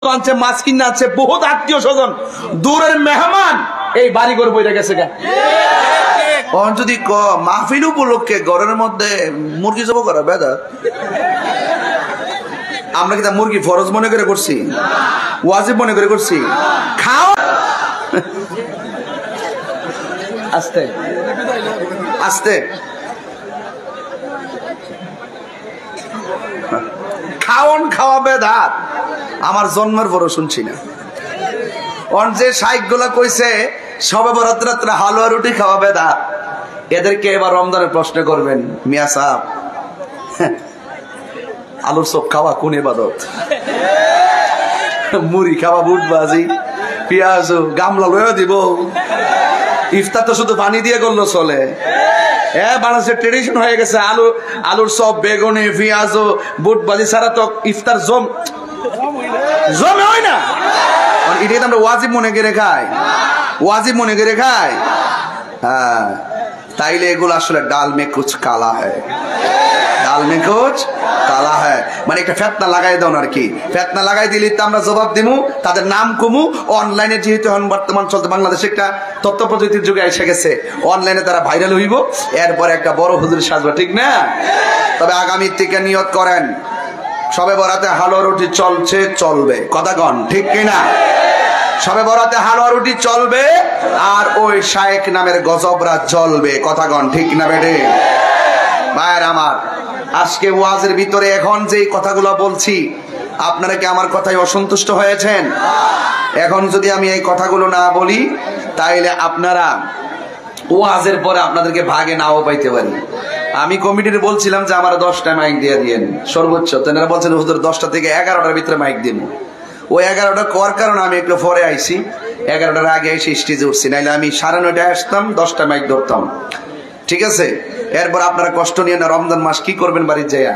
আনছে, মাছ কিনে আছে, বহুত আত্মীয় স্বজন, দূরের মেহমান এই বাড়ি ঘর বইরে গেছে। যদি মাহফিল উপলক্ষে ঘরের মধ্যে মুরগি জব করা বেদা, আমরা কি তা মুরগি ফরজ মনে করে করছি, ওয়াজিব মনে করে করছি? খাও আস্তে আস্তে, খাওন খাওয়া বেদাত আমার জন্মের পরও শুনছি না। যে শাইখ গুলা কইছে সবে বরাত রাত্রে হালুয়া রুটি খাওয়া বেদাত, এদেরকে এবার রমজানের প্রশ্ন করবেন, মিয়া সাহেব আলুর চপ খাওয়া কোন ইবাদত? মুড়ি খাওয়া, বুট ভাজি, পেঁয়াজ গামলা লয়ে দিব? ইফতার তো শুধু পানি দিয়ে করলো চলে। হ্যাঁ, বাংলাদেশের ট্রেডিশন হয়ে গেছে আলুর চপ, বেগুনি, পেঁয়াজ, বুট ভাজি ছাড়া তো ইফতার জমে হয় না। এটাই তো আমরা ওয়াজিব মনে করে খাই, ওয়াজিব মনে করে খাই। হ্যাঁ, তাইলে এগুলো আসলে ডাল মে কুছ কালা হ্যায়, ডাল মে কুছ কালা হ্যায়, মানে একটা ফেতনা লাগাই দাও আর কি। ফেতনা লাগাই দিলে তো আমরা জবাব দিমু, তাদের নাম কমু। অনলাইনে যেহেতু এখন বর্তমান চলতে, বাংলাদেশে একটা তথ্য প্রযুক্তির যুগে এসে গেছে, অনলাইনে তারা ভাইরাল হইব, এরপরে একটা বড় হুজুর সাজবা, ঠিক না? তবে আগামী থেকে নিয়ত করেন, সবে বরাতে হালুয়া রুটি চলছে, চলবে, কথা কন ঠিক কিনা? সবে বরাতে হালুয়া রুটি চলবে, আর ওই শায়েখ নামের গজবরা চলবে, কথা কন ঠিক না বেটে? ভাইয়ের আমার, আজকে ওয়াজের ভিতরে এখন যে কথাগুলো বলছি, আপনারা কি আমার কথায় অসন্তুষ্ট হয়েছেন? এখন যদি আমি এই কথাগুলো না বলি, তাইলে আপনারা ওয়াজের পরে আপনাদেরকে ভাগে নাও পাইতে পারি। আমি কমিটির বলছিলাম যে আমার 10টা মাইক দিয়ে দিয়েন সর্বোচ্চ, তেনারা বলছেন হুজুর 10টা থেকে 11টার ভিতরে মাইক দিন। ওই 11টা করার কারণে আমি একটু পরে আইছি, 11টার আগে এসে স্টেজে উঠছি, নাইলে আমি 9:30 আসতাম, 10টা মাইক ধরতাম, ঠিক আছে? এরপর আপনারা কষ্ট নিয়ে না, রমজান মাস কি করবেন বাড়ির যাইয়া?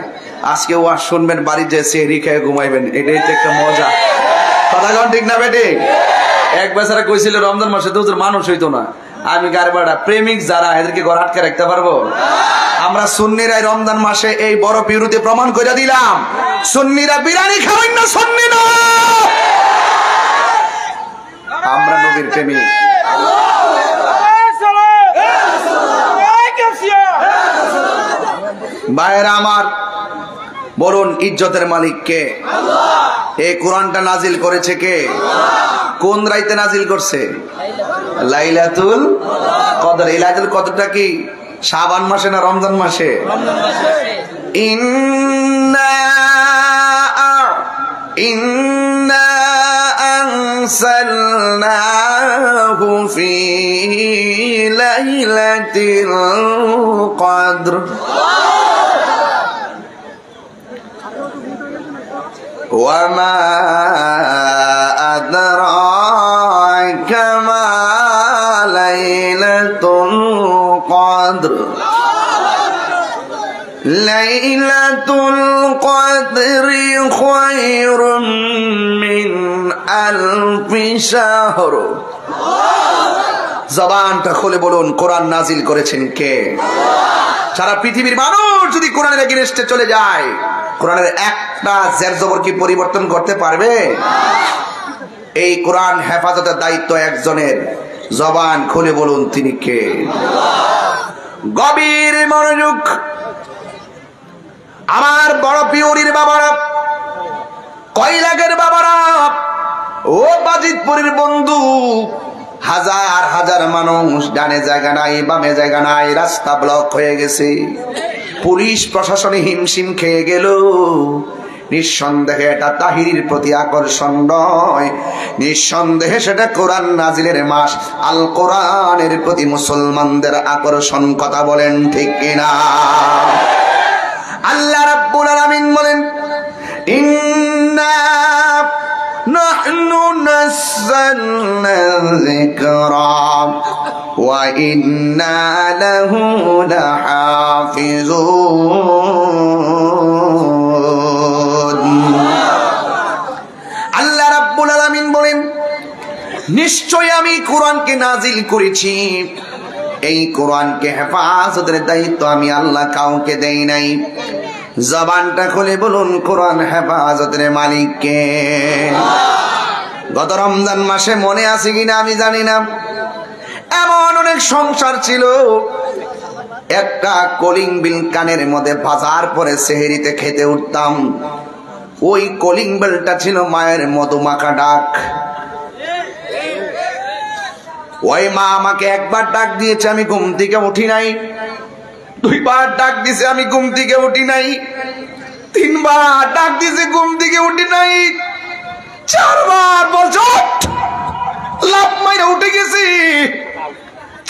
আজকে ওয়াজ শুনবেন, বাড়ির যায় সেহরি খেয়ে ঘুমাইবেন, এটাই তো একটা মজা, কথা কন ঠিক না বেটে? এক বেচারা কইছিল রমজান মাসে তো মানুষ হইতো না, আমি গারবাড়া প্রেমিক যারা, এদেরকে ঘর আটকে রাখতে পারবো? আমরা সুন্নিরাই রমজান মাসে এই বড় পিরুতে প্রমাণ করে দিলাম, সুন্নিরা বিরিয়ানি খাবেন না, সুন্নি না, আমরা নবীর প্রেমিক। ভাইয়েরা আমার, বলুন ইজ্জতের মালিক কে? এই কোরআনটা নাজিল করেছে কে? কোন রাইতে নাজিল করছে? লাইলাতুল কদর। এই লাইলাতুল কদরটা কি শাবান মাসে না রমজান মাসে? ইন্না আনসালনাহু ফি লাইলাতিল কদর ওয়া মা আদরাকা মা লাইলাতুল কদর লাইলাতুল কদরি খায়রুম মিন আলফি শাহর। জবানটা খুলে বলুন, কোরআন নাজিল করেছেন কে? সারা পৃথিবীর মানুষ যদি কোরআনের এগেইনস্টে চলে যায়, কোরআনের একটা জের জবর কি পরিবর্তন করতে পারবে? এই কোরআন হেফাজতের দায়িত্ব একজনের, জবান খুলে বলুন তিনি কে? গভীর মনোযোগ আমার বড় পিওরির বাবারা, কয়লাগের বাবারা, ও বাজিতপুরের বন্ধু, হাজার হাজার মানুষ, ডানে জায়গা নাই, বামে জায়গা নাই, রাস্তা ব্লক হয়ে গেছে, পুলিশ প্রশাসনে হিমশিম খেয়ে গেল। নিঃসন্দেহে এটা তাহিরির প্রতি আকর্ষণ নয়, নিঃসন্দেহে সেটা কোরআন নাজিলের মাস, আল কোরআনের প্রতি মুসলমানদের আকর্ষণ, কথা বলেন ঠিক কিনা? আল্লাহ রাব্বুল আলামিন বলেন, ইন্না নাহনু নাযালনা যিকরা ওয়া ইন্না লাহু লাহাফিজুন। আল্লাহ রাব্বুল আলামিন বলেন, নিশ্চয় আমি কোরআনকে নাজিল করেছি, এই কোরআনকে হেফাজতের দায়িত্ব আমি আল্লাহ কাউকে দেই নাই। জবানটা খুলে বলুন, কোরআন হেফাজতের মালিক কে? গত রমজান মাসে মনে আছে কিনা আমি জানি না, এমন অনেক সংসার ছিল, একটা কলিং বিল কানের মধ্যে বাজার পরে সেহেরিতে খেতে উঠতাম, ওই কলিং বেলটা ছিল মায়ের মধুমাখা ডাক। ওই মা আমাকে একবার ডাক দিয়েছে, আমি ঘুম থেকে উঠি নাই। দুইবার ডাক দিছে, আমি ঘুম থেকে উঠি নাই। তিনবার ডাক দিছে, ঘুম থেকে উঠি নাই। চারবার বলছ লাভ মাইরা উঠে গেছি।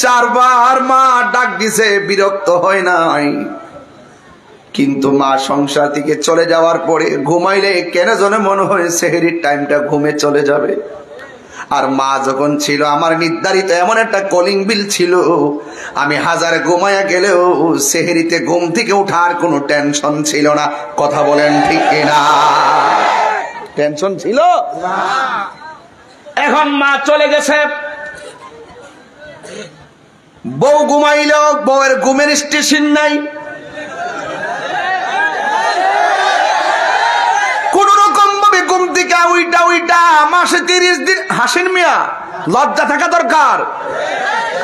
চারবার মা ডাক দিছে, বিরক্ত হয় নাই। কিন্তু মা সংসার থেকে চলে যাওয়ার পরে ঘুমাইলে কেন যেন মনে হয় সেহরির টাইমটা ঘুমে চলে যাবে। আর মা যখন ছিল, আমার নির্ধারিত এমন একটা কলিং বিল ছিল, আমি হাজার ঘুমাইয়া গেলেও সেহরিতে ঘুম থেকে উঠার কোনো টেনশন ছিল না। কথা বলেন ঠিক কিনা? টেনশন ছিল না। এখন মা চলে গেছে, বউ ঘুমাইল, বউয়ের ঘুমের স্টেশন নাই। কোন রকম ভাবে ঘুম থেকে উইটা উইটা মাসে 30 দিন, হাসিন মিয়া লজ্জা থাকা দরকার।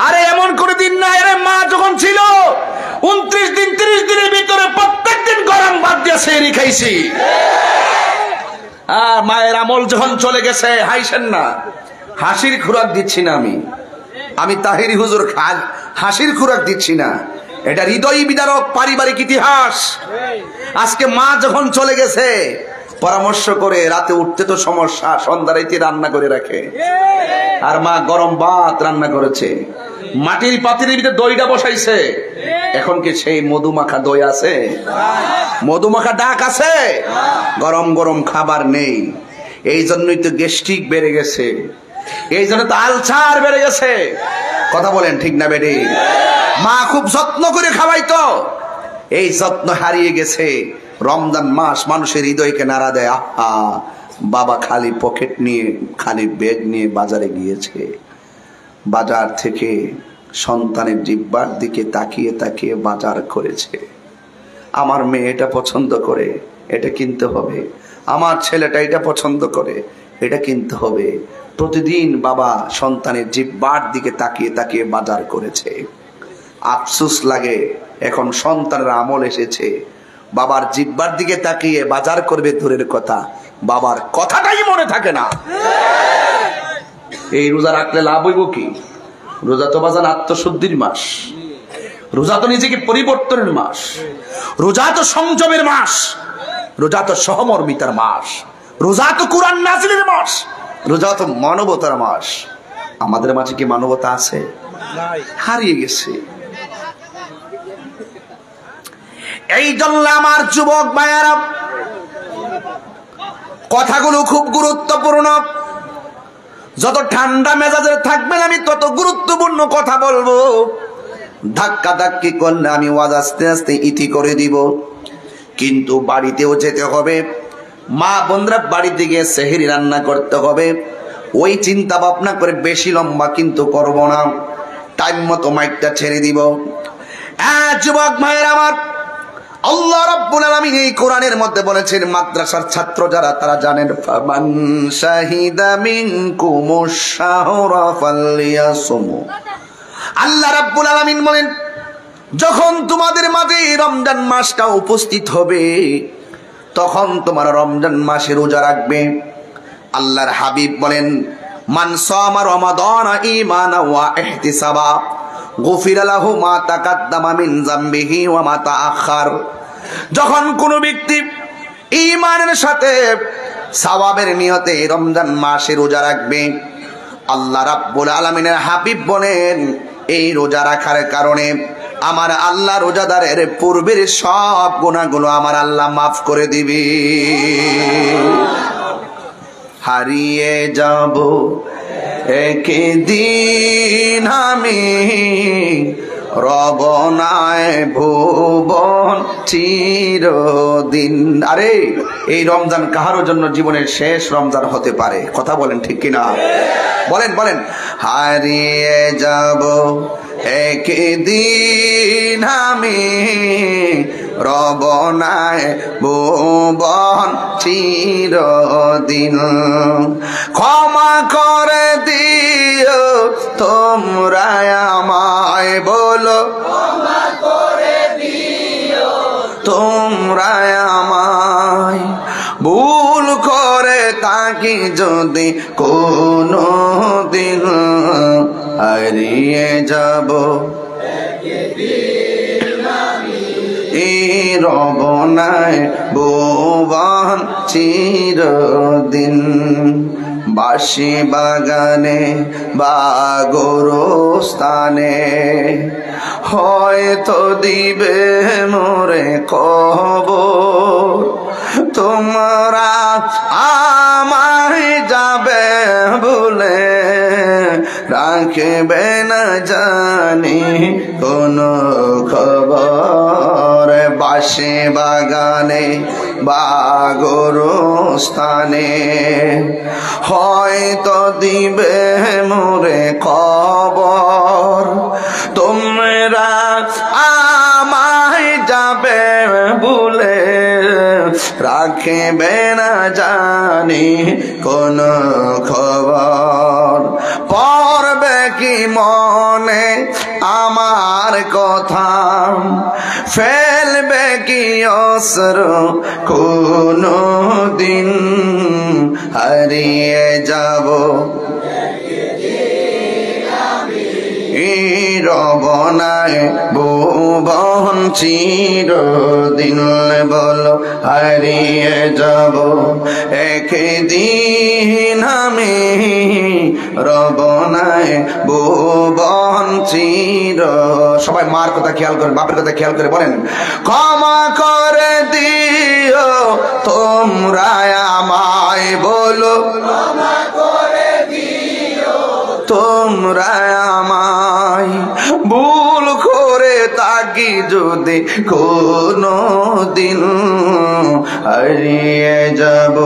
আরে এমন করে দিন না, আরে মা যখন ছিল 29 দিন 30 দিনের ভিতরে প্রত্যেক দিন গরম ভাত দিয়ে সেহরি খাইছি। মায়ের আমল যখন চলে গেছে, হাসেন না, হাসির খোরাক দিচ্ছি না আমি তাহেরি হুজুর হাসির খোরাক দিচ্ছি না, এটা হৃদয় বিদারক পারিবারিক ইতিহাস। আজকে মা যখন চলে গেছে, পরামর্শ করে রাতে উঠতে তো সমস্যা, সন্ধ্যা রাইতে রান্না করে রাখে। আর মা গরম ভাত রান্না করেছে, মাটির পাতিলের ভিতরে দইটা বসাইছে। এখন কি সেই মধুমাখা দই আছে? মধুমাখা ডাক আছে? গরম গরম খাবার নেই। এই জন্যই তো গ্যাস্ট্রিক বেড়ে গেছে, এই জন্য তো আলসার বেড়ে গেছে। কথা বলেন ঠিক না বেডি? মা খুব যত্ন করে খাওয়াইতো, এই যত্ন হারিয়ে গেছে। রমজান মাস মানুষের হৃদয়কে নাড়া দেয়। আহা, বাবা খালি পকেট নিয়ে, খালি ব্যাগ নিয়ে বাজারে গিয়েছে, বাজার থেকে সন্তানের জিহ্বার দিকে তাকিয়ে তাকিয়ে বাজার করেছে। আমার মেয়ে এটা পছন্দ করে, এটা কিনতে হবে। আমার ছেলেটা এটা পছন্দ করে, এটা কিনতে হবে। প্রতিদিন বাবা সন্তানের জিহ্বার দিকে তাকিয়ে তাকিয়ে বাজার করেছে। আফসোস লাগে, এখন সন্তানের আমল এসেছে, বাবার জিহ্বার দিকে তাকিয়ে বাজার করবে দূরের কথা, বাবার কথাটাই মনে থাকে না। এই রোজা রাখলে লাভ হইব কি? রোজা তো বাজান আত্মশুদ্ধির মাস, রোজা তো নিজেকে পরিবর্তনের মাস, রোজা তো সংযমের মাস, রোজা তো সহমর্মিতার মাস, রোজা তো কুরআন নাযিলের মাস, রোজা তো মানবতার মাস। আমাদের মাঝে কি মানবতা আছে? হারিয়ে গেছে। এই জন্য আমার যুবক ভাইয়েরা, কথাগুলো খুব গুরুত্বপূর্ণ। যত ঠান্ডা মেজাজের থাকবেন আমি তত গুরুত্বপূর্ণ কথা বলবো। ধাক্কা ধাক্কি করলে আমি ওয়াজ আস্তে আস্তে ইতি করে দিব। কিন্তু বাড়িতেও যেতে হবে, মা বোনরা বাড়িতে গিয়ে সেহরি রান্না করতে হবে। ওই চিন্তা ভাবনা করে বেশি লম্বা কিন্তু করব না, টাইম মতো মাইকটা ছেড়ে দিব। যুবক ভাইয়ের আমার, আল্লাহ রাব্বুল আলামিন এই কোরআনের মধ্যে বলেছেন, মাদ্রাসার ছাত্র যারা তারা জানেন, ফামান শাহিদা মিনকুমুশ শাহরা ফালইয়াসুমু। আল্লাহ রাব্বুল আলামিন বলেন, যখন তোমাদের মাঝে রমজান মাসটা উপস্থিত হবে, তখন তোমার রমজান মাসে রোজা রাখবে। আল্লাহর হাবিব বলেন, মান সামা রমাদানা ঈমানান ওয়া ইহতিসাবা গুফিরা লাহু মা তাকাদ্দামা মিন যামবিহি ওয়া মা তাআখার। যখন কোন ব্যক্তি ঈমানের সাথে সওয়াবের নিয়তে রমজান মাসে রোজা রাখবে, আল্লাহ রাব্বুল আলামিনের হাবিব বলেন, এই রোজা রাখার কারণে আমার আল্লাহ রোজাদারের পূর্বের সব গুনাহগুলো আমার আল্লাহ মাফ করে দিবে। হারিয়ে যাব একদিন আমি, রবনায় ভুবন চিরদিন। আরে এই রমজান কাহারোর জন্য জীবনের শেষ রমজান হতে পারে। কথা বলেন ঠিক কিনা? বলেন বলেন। হারিয়ে যাব একদিন আমি, রবনায় ভুবন চিরদিন। ক্ষমা থাকি যদি কোনো দিন হারিয়ে যাব এই রবনায় ভুবন চিরদিন বাঁশি বাগানে বা গোরস্থানে হয়তো দিবে মোরে কবর তোমরা আমায় যাবে বলে রাখবে না জানি কোনো খবর বাঁশি বাগানে বা গোরস্থানে হয়তো দিবে মোরে খবর তোমরা আমায় যাবে বলে রাখবে না জানি কোন খবর পড়বে কি মনে আমার কথা ফেলবে কি অশ্রু কোনো দিন হারিয়ে যাব রবনায় ভুবন চিরদিন বলো হারিয়ে যাব একদিন আমি রবনায় ভুবন চির সবাই মার কথা খেয়াল করে বাপের কথা খেয়াল করে বলেন ক্ষমা করে দিও তোমরা আমায় বলো ক্ষমা করে দিও তোমরা আমায় ভুল করে তাকি যদি কোনো দিন হারিয়ে যাব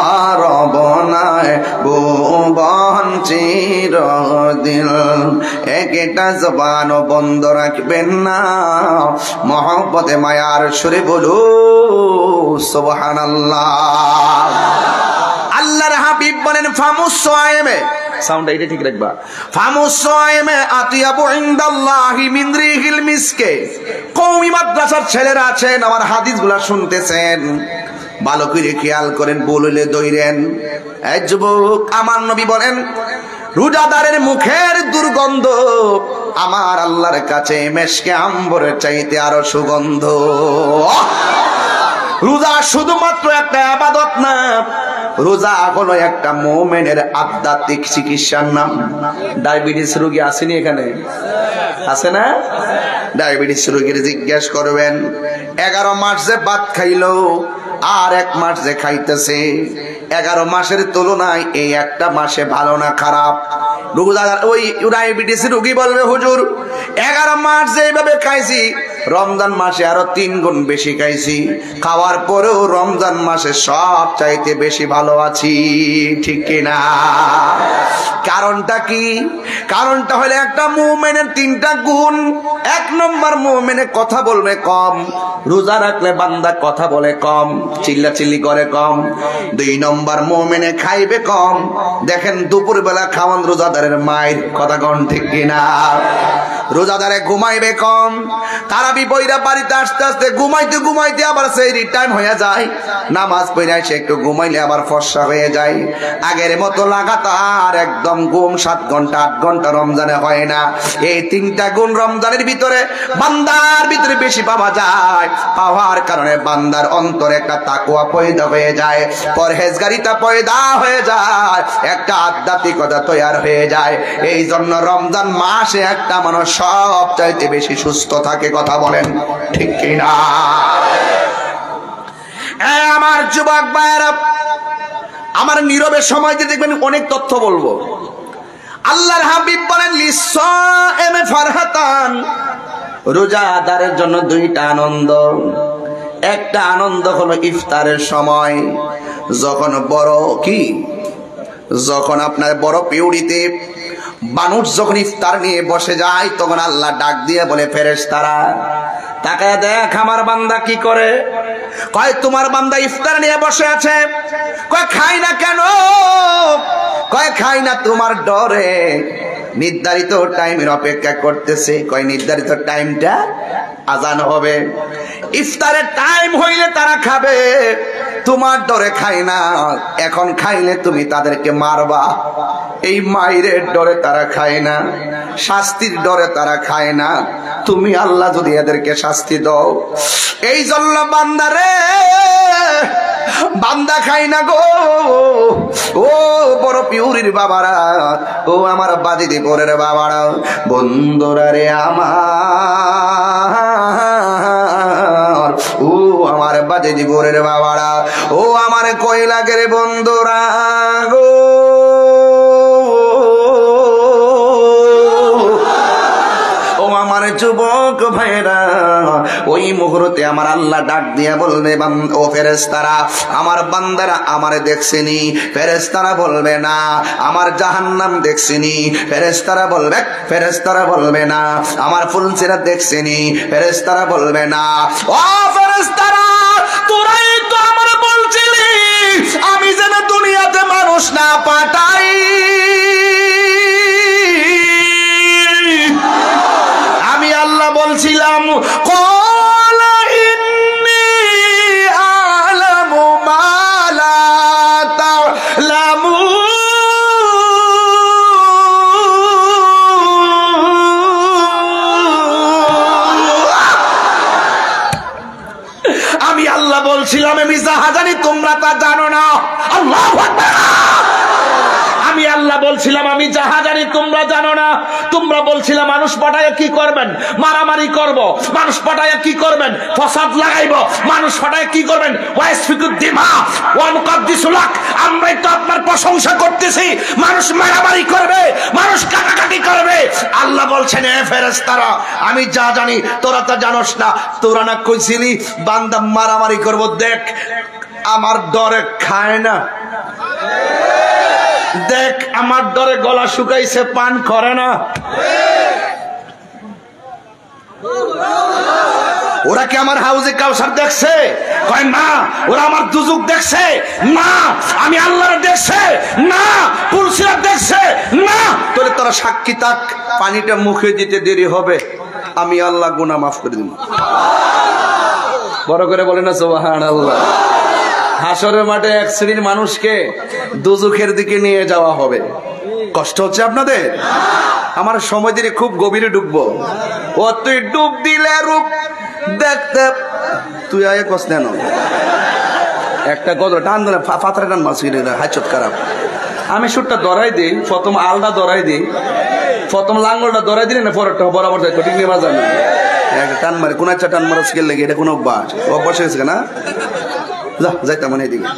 আর বনায় ভুবন চিরদিন একটা জবান বন্ধ রাখবেন না মহব্বতে মায়ার সুরে বলো সুবহানাল্লাহ আল্লাহর হাবিব বলেন ফামুসায়েমে সাউন্ডটা এটা ঠিক রাখবা ফামুসায়েমে আতিয়াবু ইনদাল্লাহি মিন রিহিল মিসকে কওমি মাদ্রাসার ছেলেরা আছেন আমার হাদিসগুলো শুনতেছেন ভালো করে খেয়াল করেন বললে দইরেন এই যুবক আমার নবী বলেন রোজাদারের মুখের দুর্গন্ধ আমার আল্লাহর কাছে মেশকে আম্বরের চাইতে আরো সুগন্ধ রোজা শুধুমাত্র একটা ইবাদত না রোজা হলো একটা মুমিনের আধ্যাত্মিক চিকিৎসার নাম ডায়াবেটিস রোগী আসেনি এখানে আছে না ডায়াবেটিস রোগীর জিজ্ঞেস করবেন 11 মাস যে ভাত খাইলো আর 1 মাস যে খাইতেছে 11 মাসের তুলনায় এই একটা মাসে ভালো না খারাপ রোজাদার ওই ডায়াবেটিস রোগী বলবে হুজুর 11 মাস যেভাবে খাইছি রমজান মাসে আরো 3 গুণ বেশি খাইছি খাওয়ার পরেও রমজান মাসে সব চাইতে বেশি ভালো আছি ঠিক কিনা কারণটা কি কারণটা হলো একটা মুমিনের 3টা গুণ 1 নম্বর মুমিনে কথা বলবে কম রোজা রাখলে বান্দা কথা বলে কম চিল্লাচিল্লি করে কম 2 নম্বর মুমিনে খাইবে কম দেখেন দুপুর বেলা খাওয়ান রোজাদারের মায়ের কথা কোন ঠিক কিনা রোজাদারে ঘুমাইবে কম তারাবি পয়রা বাড়িতে আস্তে আস্তে ঘুমাইতে ঘুমাইতে আবার সেই টাইম হয়ে যায় নামাজ পড়ে এসে একটু ঘুমাইলে আবার ফর্সা হয়ে যায় আগের মতো লাগাতার একদম ঘুম 7 ঘন্টা 8 ঘন্টা রমজানে হয় না এই 3টা গুণ রমজানের ভিতরে বান্দার ভিতরে বেশি পাওয়া যায় পাওয়ার কারণে বান্দার অন্তরে একটা তাকওয়া পয়দা হয়ে যায় পরহেজগারিতা পয়দা হয়ে যায় একটা আধ্যাত্মিকতা তৈরি হয়ে যায় এই জন্য রমজান মাসে একটা মানুষ সব চাইতে বেশি সুস্থ থাকে কথা বলেন ঠিক কিনা আমার যুবক ভাইরা আমার নীরবে সময় দিয়ে দেখবেন অনেক তথ্য বলবো আল্লাহর হাবিব বলেন লিসাইমে ফারহাতান রোজাদারের জন্য 2টা আনন্দ একটা আনন্দ হলো ইফতারের সময় যখন বড় কি যখন আপনার বড় পিউরিতে মানুষ যখন ইফতার নিয়ে বসে যায় তখন আল্লাহ ডাক দিয়ে বলে ফেরেশতারা তাকায় দেখ আমার বান্দা কি করে কয় তোমার বান্দা ইফতার নিয়ে বসে আছে কয় খাই না কেন কয় খাই না তোমার ডরে নির্ধারিত টাইমের অপেক্ষা করতেছে কয় নির্ধারিত টাইমটা আজান হবে ইফতারের টাইম হইলে তারা খাবে, তোমার ডরে খায় না। এখন খাইলে তুমি তাদেরকে মারবা, এই মায়ের ডরে তারা খায় না, শাস্তির ডরে তারা খায় না। তুমি আল্লাহ যদি এদেরকে শাস্তি দাও, এই জন্য বান্দারে, বান্দা খাই না গো। ও বড় পিউরির বাবারা, ও আমার বাদিদি পরের বাবারা, বন্ধুরা রে আমার, ও আমার বাদিদি পরের বাবারা, ও আমার কয়লাকের বন্ধুরা গো। আমার যুবক ভাইরা, ওই মুহূর্তে আমার আল্লাহ ডাক দিয়া বলবে, ও ফেরেশতারা, আমার বান্দারা আমারে দেখছেনি? ফেরেশতারা বলবে না। আমার জাহান্নাম দেখছেনি? ফেরেশতারা বলবে না। আমার ফুলসিরা দেখছেনি? ফেরেশতারা বলবে না। ও ফেরেশতারা, তোরাই তো আমার বলছিলি আমি যেন দুনিয়াতে মানুষ না পাঠাই। আমি আল্লাহ বলছিলাম, ক্বালা ইন্নী আ'লামু মা লা তা'লামুন। আমি আল্লাহ বলছিলাম, আমি যাহা জানি তোমরা তা জানো না। আল্লাহু আকবার। আমি আল্লাহ বলছিলাম, আমি যাহা জানি তোমরা জানো না। তোমরা বলছিলাম মানুষ পাঠায় কি করবেন? মারামারি করব। মানুষ পাঠায় কি করবেন? ফসাদ লাগাইব। মানুষ পাঠায় কি করবেন? ওয়াইসফিকুদ দিমা ওয়া নুকাদ্দিসু লাক। আমরাই তো আপনার প্রশংসা করতেছি। মানুষ মারামারি করবে, মানুষ কাটাকাটি করবে। আল্লাহ বলছেন, এ ফেরেশতারা, আমি যা জানি তোরা তা জানোস না। তোরা না কইছিলি বান্দা মারামারি করব? দেখ আমার ডরে খায় না, দেখ আমার ডরে গলা শুকাইছে, পান করে না। ওরা কি আমার হাউজে কাউসার দেখছে? কয় না। ওরা আমার দুজুক দেখছে? না। আমি আল্লাহর দেখছে? না। পুলসিরা দেখছে? না। তোরে তোরা সাক্ষী থাক, পানিটা মুখে দিতে দেরি হবে, আমি আল্লাহ গুনাহ মাফ করে দিব। বড় করে বলে না সুবহানাল্লাহ। হাসরের মাঠে এক শ্রেণীর মানুষকে দুজুখের দিকে নিয়ে যাওয়া হবে। কষ্ট হচ্ছে আপনাদের? আমার সময় দিলে খুব গভীরে ডুববো। ও তুই ডুব দিলে রূপ দেখতে, তুই আয় কষ্ট নেন একটা কত টান ধরে ফাতরা টান মাছ হাইচট খারাপ। আমি সুরটা ধরাই দিই, প্রথম আলটা ধরাই দিই, প্রথম লাঙ্গলটা ধরাই দিলে না পরেরটা বরাবর যাই, ঠিক নেওয়া যায় না। টান মারে কোন একটা টান মারা স্কেল লেগে, এটা কোনো অভ্যাস হয়েছে না? যাইতাম মানে এদিকে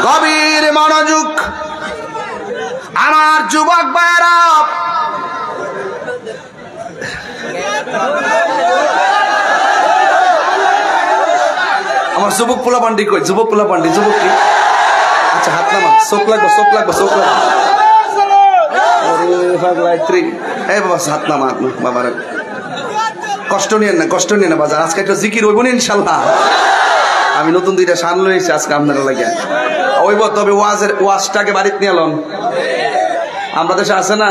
গভীর মনোযোগ। আমার যুবক ভাইরা, আমার যুবক পোলা পান্ডি কই? যুবক পোলা পান্ডি, যুবক কি? আচ্ছা হাত নামা, চোখ লাগবো, চোখ লাগবো, চোখ লাগবো। এই বাবা হাত নামা, বাবার কষ্ট নিয়েন না, কষ্ট নিয়ে না বাজার। আজকে একটা জিকির হইব না ইনশাল্লাহ। আমি নতুন দুইটা শান লইছি আজকে আপনারা লাগে ওইব, তবে ওয়াজটাকে বাড়িতে নিয়ে এলাম। আমরা দেশে আছে না,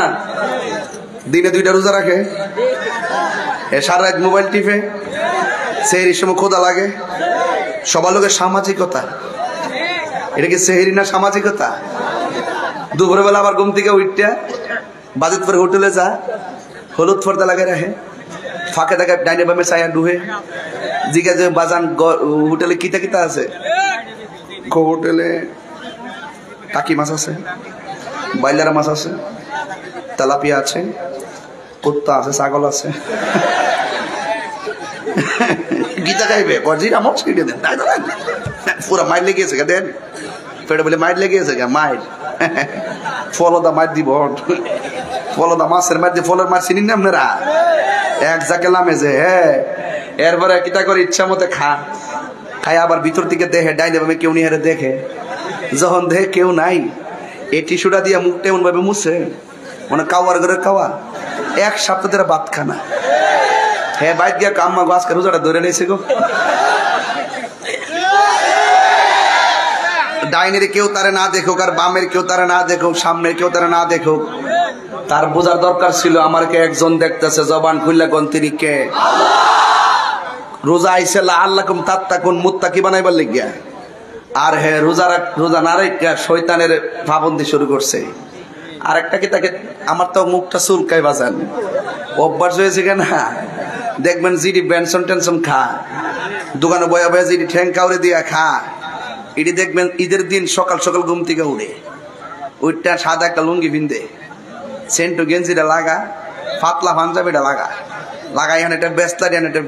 দিনে 2টা রোজা রাখে, সারা রাত মোবাইল টিপে, সেহরির সময় খোদা লাগে। সবার লোকের সামাজিকতা, এটা কি সেহরি না সামাজিকতা? দুপুরবেলা আবার ঘুম থেকে উঠতে বাজেট পরে হোটেলে যা, হলুদ পর্দা লাগে রাখে, ফাঁকে থাকে ডাইনে বামে ছায়া ডুহে, জিজ্ঞাসা বাজান হোটেলে কিতা কিতা আছে? হোটেলে টাকি মাছ আছে, বাইলার মাছ আছে, তেলাপিয়া আছে, কুত্তা আছে, ছাগল আছে। গীতা গাইবে গজিরা মছ কেটে দেন, পুরা মাইর লেগেছে গা, দেন পেটে বলে মাইর লেগেছে গা, মাইর ফলদা মাইর দিব, ফলদা মাছের মাইর দিয়ে, ফলের মাছ চিনি না আপনারা? এক জাকে লামে যে, হ্যাঁ এরপরে কিতা করে ইচ্ছা মতো খাই, আবার ভিতর দিকে দেখে ডাইনে বামে কেউ নিয়ে দেখে, যখন দেখে কেউ নাই, এই টিস্যুটা দিয়ে মুখটা এমন ভাবে মুছে মানে কাওয়ার ঘরে কাওয়া। 1 সপ্তাহ ধরে ভাত খানা, হ্যাঁ বাইক গিয়া কাম্মা গাছকে রোজাটা ধরে নিয়েছে গো। ডাইনের কেউ তারা না দেখুক, আর বামের কেউ তারা না দেখুক, সামনের কেউ তারা না দেখুক, তার বোঝার দরকার ছিল আমারকে একজন দেখতেছে, জবান খুললে কোন তিনি কে? রোজা আইছে লাআল্লাকুম তাত্তাকুন মুত্তাকি বানাইবার লাগিয়া, আর হ্যাঁ রোজা না রেখে শয়তানের পাবন্দি শুরু করছে। আর একটা কি তাকে, আমার তো মুখটা চুলকাই বাজান, অভ্যাস হয়েছে কেন দেখবেন জিডি বেনসন টেনশন খা, দোকানে বয়া বয়া জিডি ঠ্যাং কাউরে দিয়া খা, এটি দেখবেন ঈদের দিন সকাল সকাল ঘুম থেকে উঠে ওইটা সাদা একটা লুঙ্গি বিন্দে, সেন্টু গেঞ্জিটা লাগা, পাতলা পাঞ্জাবিটা লাগাই এখানে একটা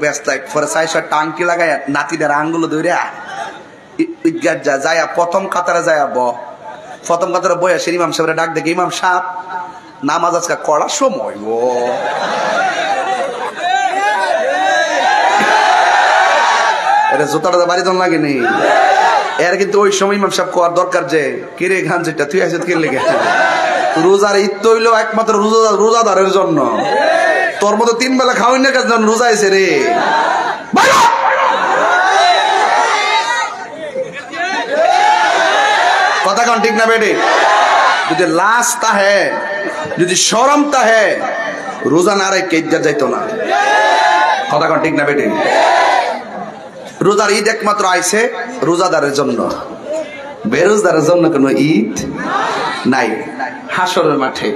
ব্যস্তাই পরে সাইসার টাঙ্কি লাগাই নাতিদের আঙ্গুলো ধরে ঈদগাহ যায় প্রথম কাতারে যায় প্রথম কাতারে বয়ে আসে ইমাম সাহেবের ডাক দেখে, ইমাম সাহেব নামাজ আজকে করার সময় গো। এটা জোতাটা বাড়ি জন লাগেনি এর, কিন্তু ওই সময় ইমাম সাহেব কোয়ার দরকার যে কিরে খান যেটা তুই আসে কে লেগে, রোজার ঈদ তো হইলো একমাত্র রোজাদারের জন্য, তোর মতো 3 বেলা খাওয়াই না কাজ রোজা আছে রে। কথা কন ঠিক না বেটে? যদি লাশ তাহে, যদি শরম তাহে, রোজা না রেখে ঈদগাহ যাইতো না। কথা কন ঠিক না বেটে? রোজার ঈদ একমাত্র আইছে রোজাদারের জন্য, বেরোজদারের জন্য কোন ঈদ নাই। হাসরের মাঠে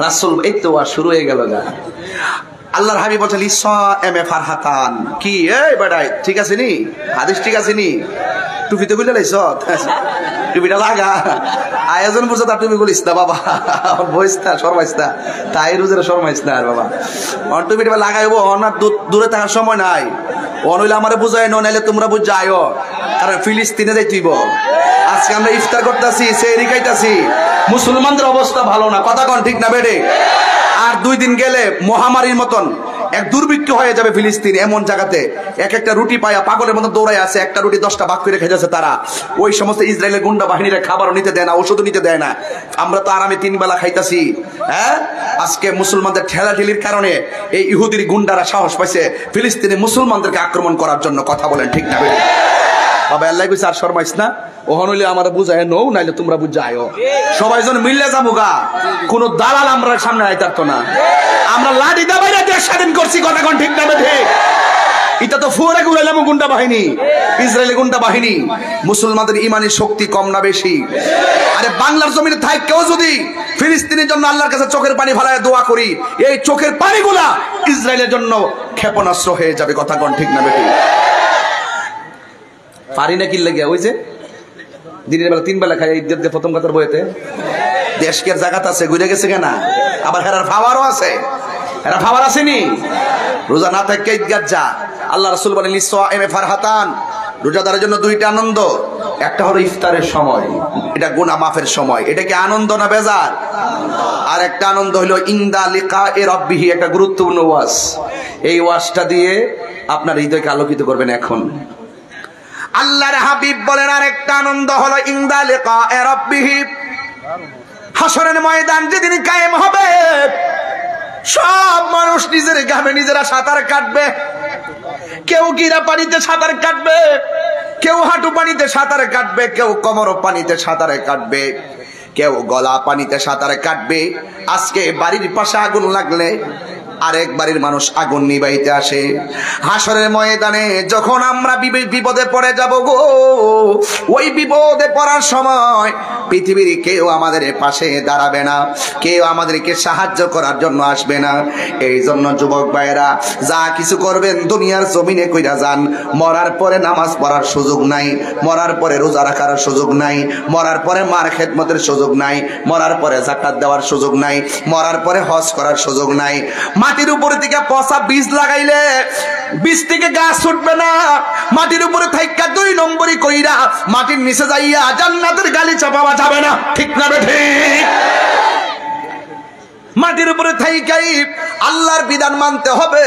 রাসূল এই তো শুরু হয়ে গেল গা। আল্লাহর হাবিব বলেন লিসাএমে ফারহাতান, কি এই বেটাই ঠিক আছে নি? হাদিস ঠিক আছে নি? টুপি তো গুলে লাইছ, টুপিটা লাগা, আয়োজন বুঝছো তার টুপি গুলিস না বাবা, বইস না শরমাইস না, তাই রোজের শরমাইস না আর বাবা, অন টুপিটা লাগাইবো, অনার দূরে থাকার সময় নাই, অনইলে আমারে বুঝাই নাইলে তোমরা বুঝ যাইও, কারণ ফিলিস্তিনে যাইতেইব। আজকে আমরা ইফতার করতেছি, সেহরি খাইতেছি, মুসলমানদের অবস্থা ভালো না। কথা কন ঠিক না বেড়ে? আর 2 দিন গেলে মহামারীর মতন এক দুর্ভিক্ষ হয়ে যাবে ফিলিস্তিন, এমন জায়গাতে এক একটা রুটি পায়া পাগলের মতো দৌড়ায় আছে, একটা রুটি 10টা ভাগ করে খেয়ে যাচ্ছে তারা। ওই সমস্ত ইসরায়েলের গুন্ডা বাহিনীরা খাবারও নিতে দেয় না, ওষুধও নিতে দেয় না। আমরা তো আরামে 3 বেলা খাইতাছি। হ্যাঁ, আজকে মুসলমানদের ঠেলাঠেলির কারণে এই ইহুদির গুন্ডারা সাহস পাইছে ফিলিস্তিনে মুসলমানদেরকে আক্রমণ করার জন্য। কথা বলেন ঠিক না? বাবা আল্লাহ কইছে আর শরমাইস না, ওহন হইলে আমার বুঝায় নও, নাইলে তোমরা বুঝায়ও, সবাই জন মিললে যাবো গা, কোন দালাল আমরা সামনে আইতারতো না। আমরা লাঠি দাবাইরা দেশ স্বাধীন করছি। কথা কোন ঠিক না বেঠে? এটা তো ফুয়ারে ঘুরাইলাম গুন্ডা বাহিনী, ইসরায়েলি গুন্ডা বাহিনী। মুসলমানদের ইমানের শক্তি কম না বেশি? আরে বাংলার জমিনে থাইকেও যদি ফিলিস্তিনের জন্য আল্লাহর কাছে চোখের পানি ফেলায় দোয়া করি, এই চোখের পানিগুলা ইসরায়েলের জন্য ক্ষেপণাস্ত্র হয়ে যাবে। কথা কোন ঠিক না বেঠে? পারি না কি লাগে, ওই যে দিনের বেলা 3 বেলা খাই ঈদের প্রথম কথার বইতে দেশকের জায়গাত আছে, ঘুরে গেছে কেনা, আবার হেরার ফাওয়ারও আছে, হেরা ফাওয়ার আসেনি। রোজা না থাকে ঈদগাহ যা। আল্লাহ রাসূল বলেন লিসাএমে ফারহাতান, রোজাদারের জন্য 2টা আনন্দ, একটা হলো ইফতারের সময়, এটা গুনাহ মাফের সময়, এটা কি আনন্দ না বেজার? আর একটা আনন্দ হলো ইনদা লিকায়ে রাব্বিহি, একটা গুরুত্বপূর্ণ ওয়াজ। এই ওয়াজটা দিয়ে আপনার হৃদয়কে আলোকিত করবেন। এখন আল্লাহর হাবিব বলেন আরেকটা আনন্দ হলো ইনদা লিকায়ে রাব্বিহি, হাসরের ময়দান যেদিন কায়েম হবে, সব মানুষ নিজের গামে নিজেরা সাঁতার কাটবে। কেউ গিরা পানিতে সাঁতার কাটবে, কেউ হাঁটু পানিতে সাঁতার কাটবে, কেউ কোমর পানিতে সাঁতার কাটবে, কেউ গলা পানিতে সাঁতার কাটবে। আজকে বাড়ির পাশে আগুন লাগলে আরেক বাড়ির মানুষ আগুন নিবাইতে আসে। হাসরের ময়দানে যখন আমরা বিপদে পড়ে যাব গো, ওই বিপদে পড়ার সময় পৃথিবীর কেউ আমাদের পাশে দাঁড়াবে না, কেউ আমাদেরকে সাহায্য করার জন্য আসবে না। এই জন্য যুবক ভাইরা যা কিছু করবেন দুনিয়ার জমিনে কইরা যান। মরার পরে নামাজ পড়ার সুযোগ নাই, মরার পরে রোজা রাখার সুযোগ নাই, মরার পরে মার খেদমতের সুযোগ নাই, মরার পরে যাকাত দেওয়ার সুযোগ নাই, মরার পরে হজ করার সুযোগ নাই। মাটির উপরে থেকে পচা বীজ লাগাইলে বীজ থেকে গাছ উঠবে না। মাটির উপরে থাইকা 2 নম্বরই কইরা মাটির নিচে যাইয়া জান্নাতের গালিচা পাওয়া যাবে না। ঠিক না ঠিক? মাটির উপরে থাইকাই আল্লাহর বিধান মানতে হবে।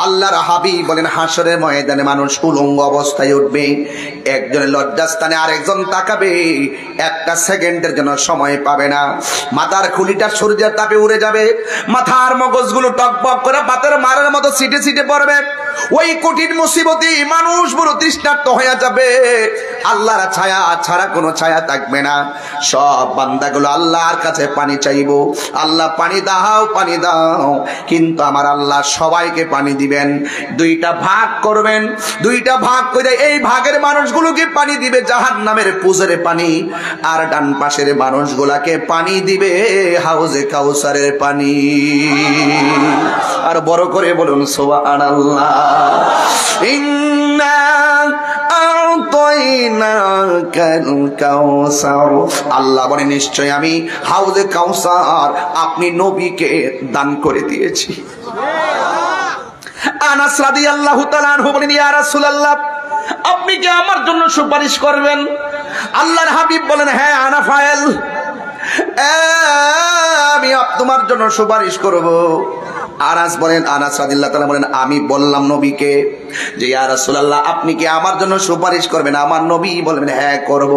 আল্লাহর হাবিব বলেন হাসরের ময়দানে মানুষ উলঙ্গ অবস্থায় উঠবে, একজনের লজ্জাস্থানে আরেকজন তাকাবে, 1টা সেকেন্ডের জন্য সময় পাবে না। মাথার খুলিটা সূর্যের তাপে উড়ে যাবে, মাথার মগজগুলো টকবক করে বাতের মারের মতো ছিটে ছিটে পড়বে। ওই কঠিন মুসিবতে মানুষ বড় তৃষ্ণার্ত হয়ে যাবে, আল্লাহর ছায়া ছাড়া কোনো ছায়া থাকবে না। সব বান্দাগুলো আল্লাহর কাছে পানি চাইবো, আল্লাহ পানি দাও পানি দাও, কিন্তু আমার আল্লাহ সবাইকে পানি দিবেন, দুইটা ভাগ করবেন, দুইটা ভাগ করে এই ভাগের মানুষগুলোকে পানি দিবে জাহান্নামের পুজোরে পানি, আর ডান পাশের মানুষগুলাকে পানি দিবে হাউজে কাউসারের পানি। আর বড় করে বলুন সুবহানাল্লাহ। ইন্না আ'তাইনাকাল কাউসার, আল্লাহ বলে নিশ্চয় আমি হাউজে কাউসার আপনি নবীকে দান করে দিয়েছি। আনাস রাদিয়াল্লাহু তাআলা আনহু বলেন, ইয়া রাসূলুল্লাহ আপনি কি আমার জন্য সুপারিশ করবেন? আল্লাহর হাবিব বলেন, হ্যাঁ আনা ফাইল, আমি তোমার জন্য সুপারিশ করব। আনাস বলেন, আনাস রাদিয়াল্লাহু তাআলা বলেন, আমি বললাম নবীকে যে ইয়া রাসূলুল্লাহ আপনি কি আমার জন্য সুপারিশ করবেন? আমার নবী বলবেন, হ্যাঁ করব।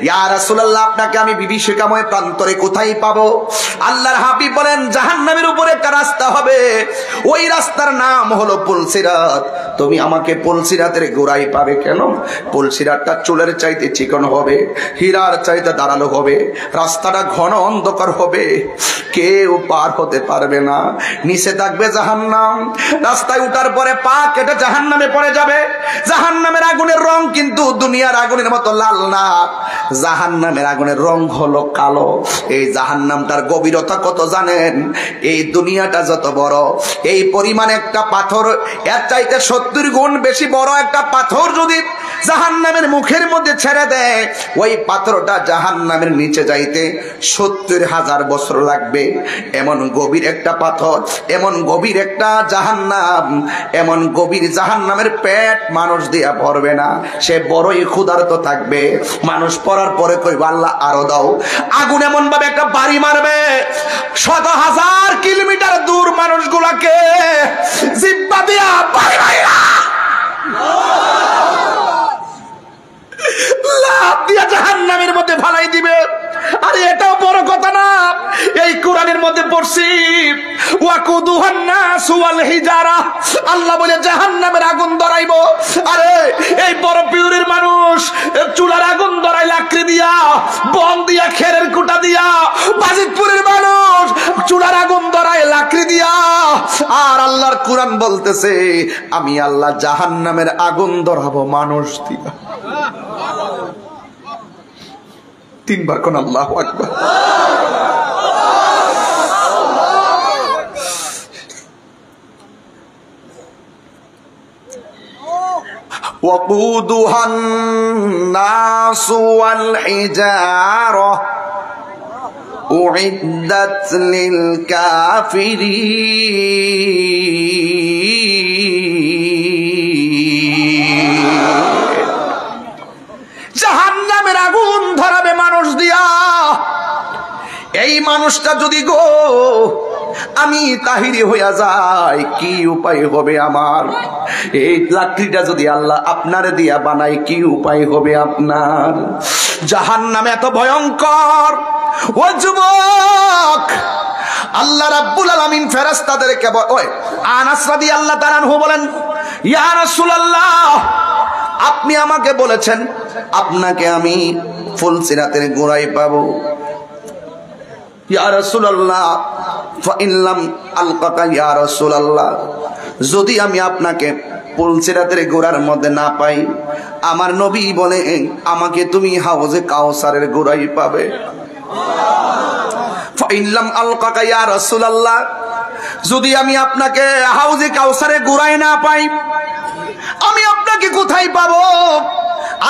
ইয়া রাসূলুল্লাহ আপনাকে আমি বিভীষিকাময় প্রান্তরে কোথায় পাবো? আল্লাহর হাবিব বলেন, জাহান্নামের উপরে একটা রাস্তা হবে, ওই রাস্তার নাম হলো পুলসিরাত। তুমি আমাকে পুলসিরাতের গোড়ায় পাবে। কেন? পুলসিরাতটা চুলের চাইতে চিকন হবে, হীরার চাইতে ধারালো হবে, রাস্তাটা ঘন অন্ধকার হবে, কেউ পার হতে পারবে না, নিচে থাকবে জাহান্নাম। রাস্তায় উঠার পরে পা কেটে জাহান্নামে পড়ে যাবে। জাহান্নামের আগুনের রং কিন্তু দুনিয়ার আগুনের মতো লাল না, জাহান্নামের আগুনের রং হলো কালো। এই জাহান্নামটার গভীরতা কত জানেন? এই দুনিয়াটা যত বড়, এই পরিমাণ একটা পাথর এর চাইতে 70 গুণ বেশি বড় একটা পাথর যদি জাহান্নামের মুখের মধ্যে ছেড়ে দেয়, ওই পাথরটা জাহান্নামের নিচে যাইতে 70,000 বছর লাগবে। এমন গভীর একটা পাথর, এমন গভীর একটা জাহান্নাম, এমন গভীর জাহান্নামের পেট মানুষ দিয়া ভরবে না, সে বড়ই ক্ষুধার্ত থাকবে। মানুষ পড়ার পরে কইবে আল্লাহ আরো দাও। আগুন এমন ভাবে একটা বাড়ি মারবে, 100,000 কিলোমিটার দূর মানুষগুলাকে জিব্বা দিয়া বাড়ি মাইরা লাফ দিয়া জাহান্নামের মধ্যে ফালাই দিবে। আরে এটাও বড় কথা না, এই কোরআনের মধ্যে পড়ছি ওয়াকুদুহান নাস ওয়াল হিজারা, আল্লাহ বলে জাহান্নামের আগুন ধরাইবো। আরে এই বড় পিউরের মানুষ চুলার আগুন ধরাই লাকড়ি দিয়া, বন দিয়া, খেরের কুটা দিয়া। বাজিতপুরের মানুষ চুলার আগুন ধরাই লাকড়ি দিয়া। আর আল্লাহর কোরআন বলতেছে আমি আল্লাহ জাহান্নামের আগুন ধরাবো মানুষ দিয়া। 3 বার কোন আল্লাহু আকবার। وقودها الناس والحجارة أعدت للكافرين। জাহান্নামের আগুন ধরাবে মানুষ দিয়া। এই মানুষটা যদি গো আমি তাহিরি হইয়া যাই, কি উপায় হবে আমার? এই লাকড়িটা যদি আল্লাহ আপনার দিয়া বানাই, কি উপায় হবে আপনার? জাহান্নাম এত ভয়ঙ্কর। ও যুবক, আল্লাহ রাব্বুল আলামিন ফেরেশতাদেরকে ওই আনাস রাদিয়াল্লাহু তাআলা আনহু বলেন, ইয়া রাসূলুল্লাহ আপনি আমাকে বলেছেন আপনাকে আমি ফুলসিরাতের গোড়ায় পাবো। ইয়া রাসূলুল্লাহ ফাইনলাম আলকাকা, ইয়া রাসূলুল্লাহ যদি আমি আপনাকে ফুলসিরাতের গোড়ার মধ্যে না পাই, আমার নবী বলে আমাকে তুমি হাউজে কাউসারের গোড়ায় পাবে। ফাইনলাম আলকাকা ইয়া রাসূলুল্লাহ যদি আমি আপনাকে হাউজে কাউসারের গোড়ায় না পাই, আমি আপনাকে কোথায় পাবো?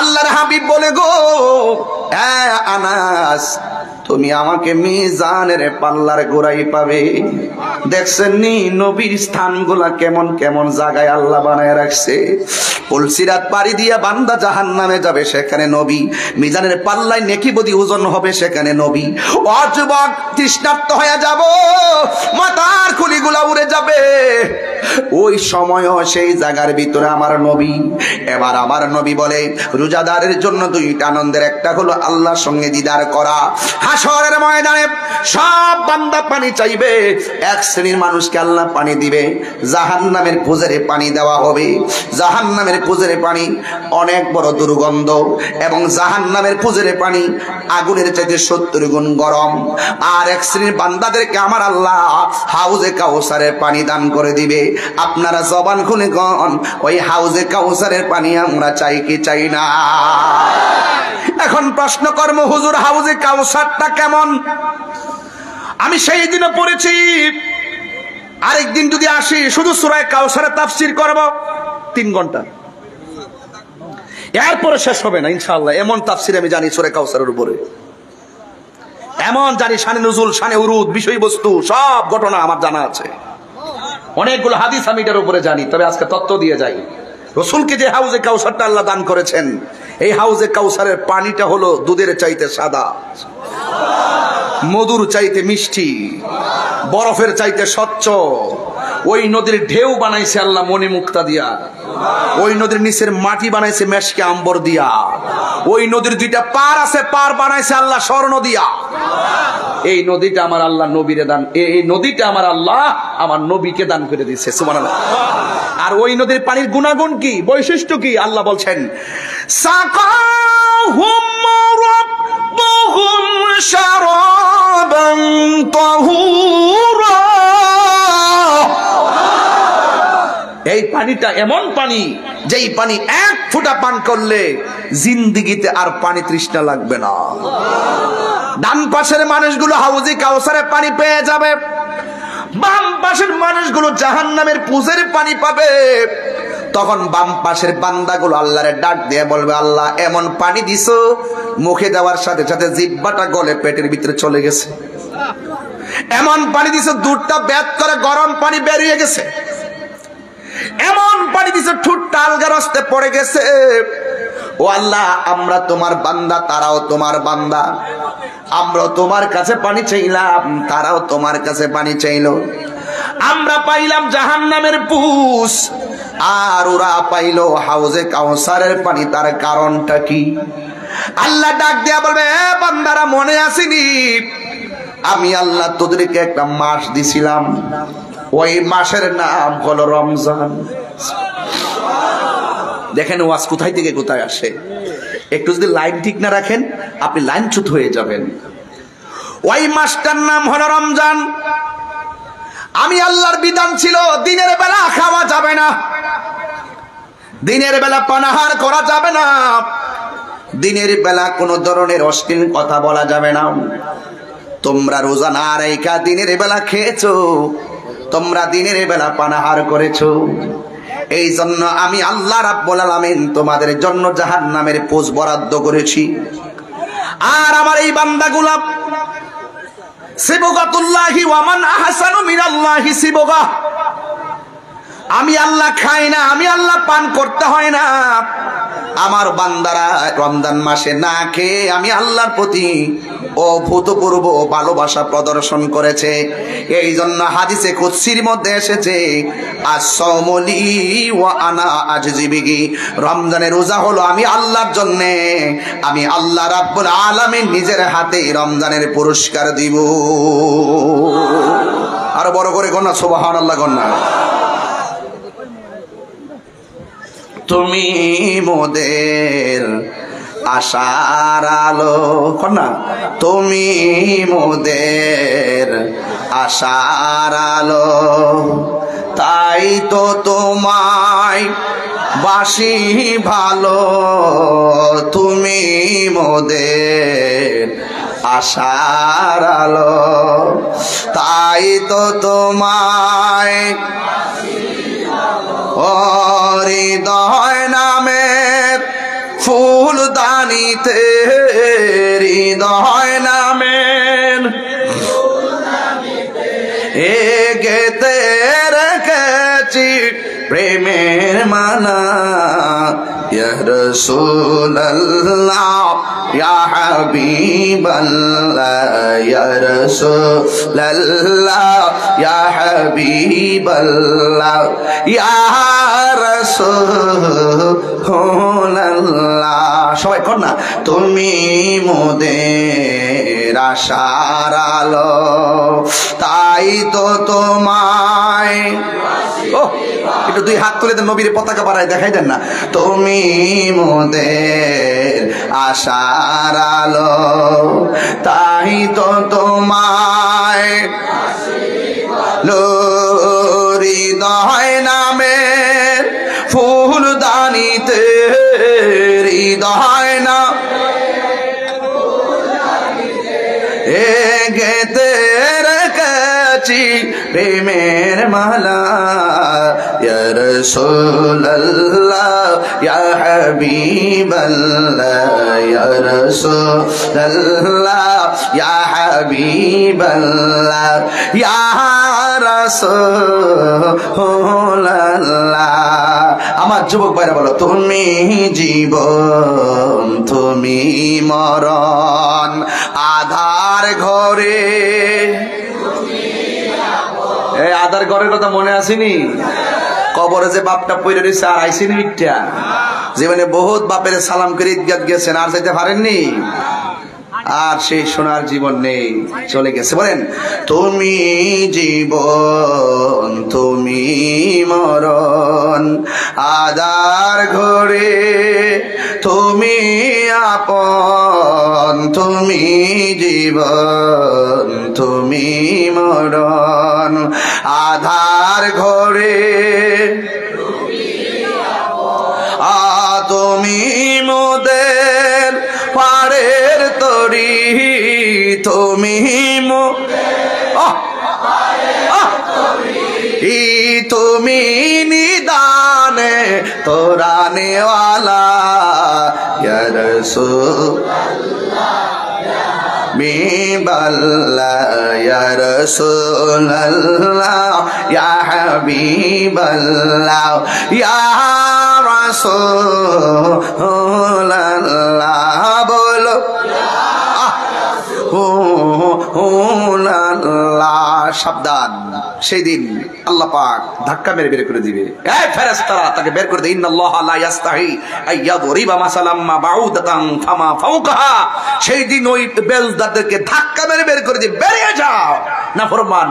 আল্লাহর হাবিব বলে গো আনাস তুমি আমাকে মিজানের পাল্লার গোড়ায় পাবে। দেখছেন নি নবীর স্থানগুলা কেমন কেমন জায়গায় আল্লাহ বানায় রাখছে। পুলসিরাত পাড়ি দিয়া বান্দা জাহান্নামে যাবে, সেখানে নবী। মিজানের পাল্লায় নেকি বদি ওজন হবে, সেখানে নবী। ও যুবক, তৃষ্ণার্ত হয়ে যাব, মাথার খুলিগুলা উড়ে যাবে, ওই সময়ও সেই জায়গার ভিতরে আমার নবী। এবার আমার নবী বলে রোজাদারের জন্য 2টা আনন্দের, একটা হলো আল্লাহর সঙ্গে দিদার করা, হাশরের ময়দানে সব বান্দা পানি চাইবে, এক শ্রেণীর মানুষকে আল্লাহ পানি দিবে, জাহান্নামের কুজরে পানি দেওয়া হবে। জাহান্নামের কুজরে পানি অনেক বড় দুর্গন্ধ, এবং জাহান্নামের কুজরে পানি আগুনের চাইতে 70 গুণ গরম। আর এক শ্রেণীর বান্দাদেরকে আমার আল্লাহ হাউজে কাউসারের পানি দান করে দিবে। আপনারা জবান খুলে কোন ওই হাউজে কাউসারের পানি আমরা চাই কি চাই না? এখন প্রশ্ন কর্ম, হুজুর হাউজে কাউসারটা কেমন? আমি সেই দিনে পড়েছি, আরেকদিন যদি আসি শুধু সূরা কাউসারের তাফসীর করব 3 ঘন্টা, এরপরে শেষ হবে না ইনশাআল্লাহ। এমন তাফসীর আমি জানি সূরা কাউসারের উপরে, এমন জানি শানে নুজুল, শানে উরুদ, বিষয়বস্তু সব ঘটনা আমার জানা আছে। অনেকগুলো হাদিস আমি এটার উপরে জানি। তবে আজকে তত্ত্ব দিয়ে যাই, রাসূলকে যে হাউজে কাউসারটা আল্লাহ দান করেছেন, এই হাউজে কাউসারের পানিটা হলো দুধের চাইতে সাদা, মধুর চাইতে মিষ্টি, বরফের চাইতে স্বচ্ছ। ওই নদীর ঢেউ বানাইছে আল্লাহ মণিমুক্তা দিয়া, ওই নদীর নিচের মাটি বানাইছে মেশকে আম্বর দিয়া, ওই নদীর 2টা পার আছে, পার বানাইছে আল্লাহ স্বর্ণ দিয়া। এই নদীটা আমার আল্লাহ নবীরে দান, এই নদীটা আমার আল্লাহ আমার নবীকে দান করে দিয়েছে, সুবহানাল্লাহ। আর ওই নদীর পানির গুণাগুণ কি, বৈশিষ্ট্য কি? আল্লাহ বলছেন, সাকাহুম রাব্বুহুম শারাবান তাহুরা। এই পানিটা এমন পানি, যেই পানি 1 ফোঁটা পান করলে জিন্দেগিতে আর পানি তৃষ্ণা লাগবে না। ডান পাশের মানুষগুলো হাউজে কাউসারের পানি পেয়ে যাবে, বাম পাশের মানুষগুলো জাহান্নামের কুজের পানি পাবে। তখন বাম পাশের বান্দাগুলো আল্লাহরে ডাক দিয়ে বলবে, আল্লাহ এমন পানি দিছো, মুখে দেওয়ার সাথে সাথে জিহ্বাটা গলে পেটের ভিতরে চলে গেছে। এমন পানি দিছো দুধটা ব্যাত করে গরম পানি বেরিয়ে গেছে। এমন পানি দিছো ঠোঁটটা আলগা রাস্তে পড়ে গেছে। ও আল্লাহ, আমরা তোমার বান্দা, তারাও তোমার বান্দা। আমরাও তোমার কাছে পানি চাইলাম, তারাও তোমার কাছে পানি চাইলো। আমরা পাইলাম জাহান্নামের পুষ, আর ওরা পাইলো হাউজে কাউসারের পানি। তার কারণটা কি? আল্লাহ ডাক দিয়া বলবে, বান্দারা মনে আসেনি আমি আল্লাহ তোদেরকে একটা মাস দিছিলাম, ওই মাসের নাম হলো রমজান। দেখেন ওয়াজ কোথায় থেকে কোথায় আসে। একটু যদি লাইন ঠিক না রাখেন আপনি লাইনচ্যুত হয়ে যাবেন। ওই মাসটার নাম হলো রমজান। আমি আল্লাহর বিধান ছিল দিনের বেলা খাওয়া যাবে না, দিনের বেলা পানাহার করা যাবে না, দিনের বেলা কোন ধরনের অশ্লীল কথা বলা যাবে না। তোমরা রোজা না রাইখা দিনের বেলা খেয়েছো, তোমরা দিনের বেলা পানাহার করেছো। এই জন্য আমি আল্লাহ রাব্বুল আলামিন তোমাদের জন্য জাহান্নামের পোষ বরাদ্দ করেছি। আর আমার এই বান্দাগুলা সিবগাতুল্লাহি ওয়া মান আহসানু মিনাল্লাহি সিবগা। আমি আল্লাহ খাই না, আমি আল্লাহ পান করতে হয় না। আমার বান্দারা রমজান মাসে না খেয়ে আমি আল্লাহর প্রতি অভূতপূর্ব ভালোবাসা প্রদর্শন করেছে। এই জন্য হাদিসে কুদসির মধ্যে এসেছে, আস-সাওমুলি ওয়া আনা আজজি বিহি। রমজানের রোজা হলো আমি আল্লাহর জন্য, আমি আল্লাহ রাব্বুল আলামিন নিজের হাতে রমজানের পুরস্কার দিব। আরো বড় করে গন্না সুবহানাল্লাহ গন্না। তুমি মোদের আশার আলো, না তুমি মোদের আশার আলো, তাই তো তোমায় বাসি ভালো। তুমি মোদের আশার আলো, তাই তো তোমায় হৃদয় নামের ফুলদানিতে, হৃদয় নামের গেতে রেখেছি প্রেমের মালা। ইয়া রাসূলুল্লাহ ইয়া হাবিবাল্লাহ, ইয়া রাসূলুল্লাহ ইয়া হাবিবাল্লাহ, ইয়া রাসূলুল্লাহ। সবাই কর না, তুমি মোদের আশার আলো, তাই তো তোমায় একটু দুই হাত তুলে দেন, নবীর পতাকা বাড়ায় দেখাই দেন না। তুমি মোদের আশার আলো, তাই তো তোমায় হৃদয় নামের ফুলদানিতে, হৃদয় না গেতে রেখেছি প্রেমের মালা, ইয়া রাসূলুল্লাহ ইয়া হাবিবাল্লাহ, ইয়া রাসূলুল্লাহ ইয়া হাবিবাল্লাহ, ইয়া রাসূলুল্লাহ। আমার যুবক ভাইরা বলো, তুমি জীবন তুমি মরণ, আধার ঘরে। এই আধার ঘরের কথা মনে আসেনি? কবরে যে বাপটা পড়ে রয়েছে আর আইসিনি ইটটা, জীবনে বহুত বাপের সালাম করে ঈদগাহ গেছেন, আর যাইতে পারেননি, আর সেই সোনার জীবন নেই, চলে গেছে। বলেন, তুমি জীবন তুমি মরণ, আধার ঘরে তুমি আপন, তুমি জীবন তুমি মরণ, আধার ঘরে তুমি মোদের পাড়ের তরি, তুমি তুমি নিদানে তোরানেওয়ালা, ইয়া রাসূলুল্লাহ হাবিবাল্লাহ, ইয়া রাসূলুল্লাহ ইয়া হাবিবাল্লাহ, ইয়া রাসূলুল্লাহ। বলো সাবধান, সেই দিন আল্লাহ পাক ধাক্কা মেরে বের করে দিবে। এই ফেরেশতারা তাকে বের করে দেয়, ইন্নাল্লাহা লা ইস্তাহি আইয়াদরিবা মাসালাম মা বাউদাতান ফামা ফাওকাহা। সেই দিন ওই বেলদারদেরকে ধাক্কা মেরে বের করে দিবে, বেরিয়ে যাও নাফরমান।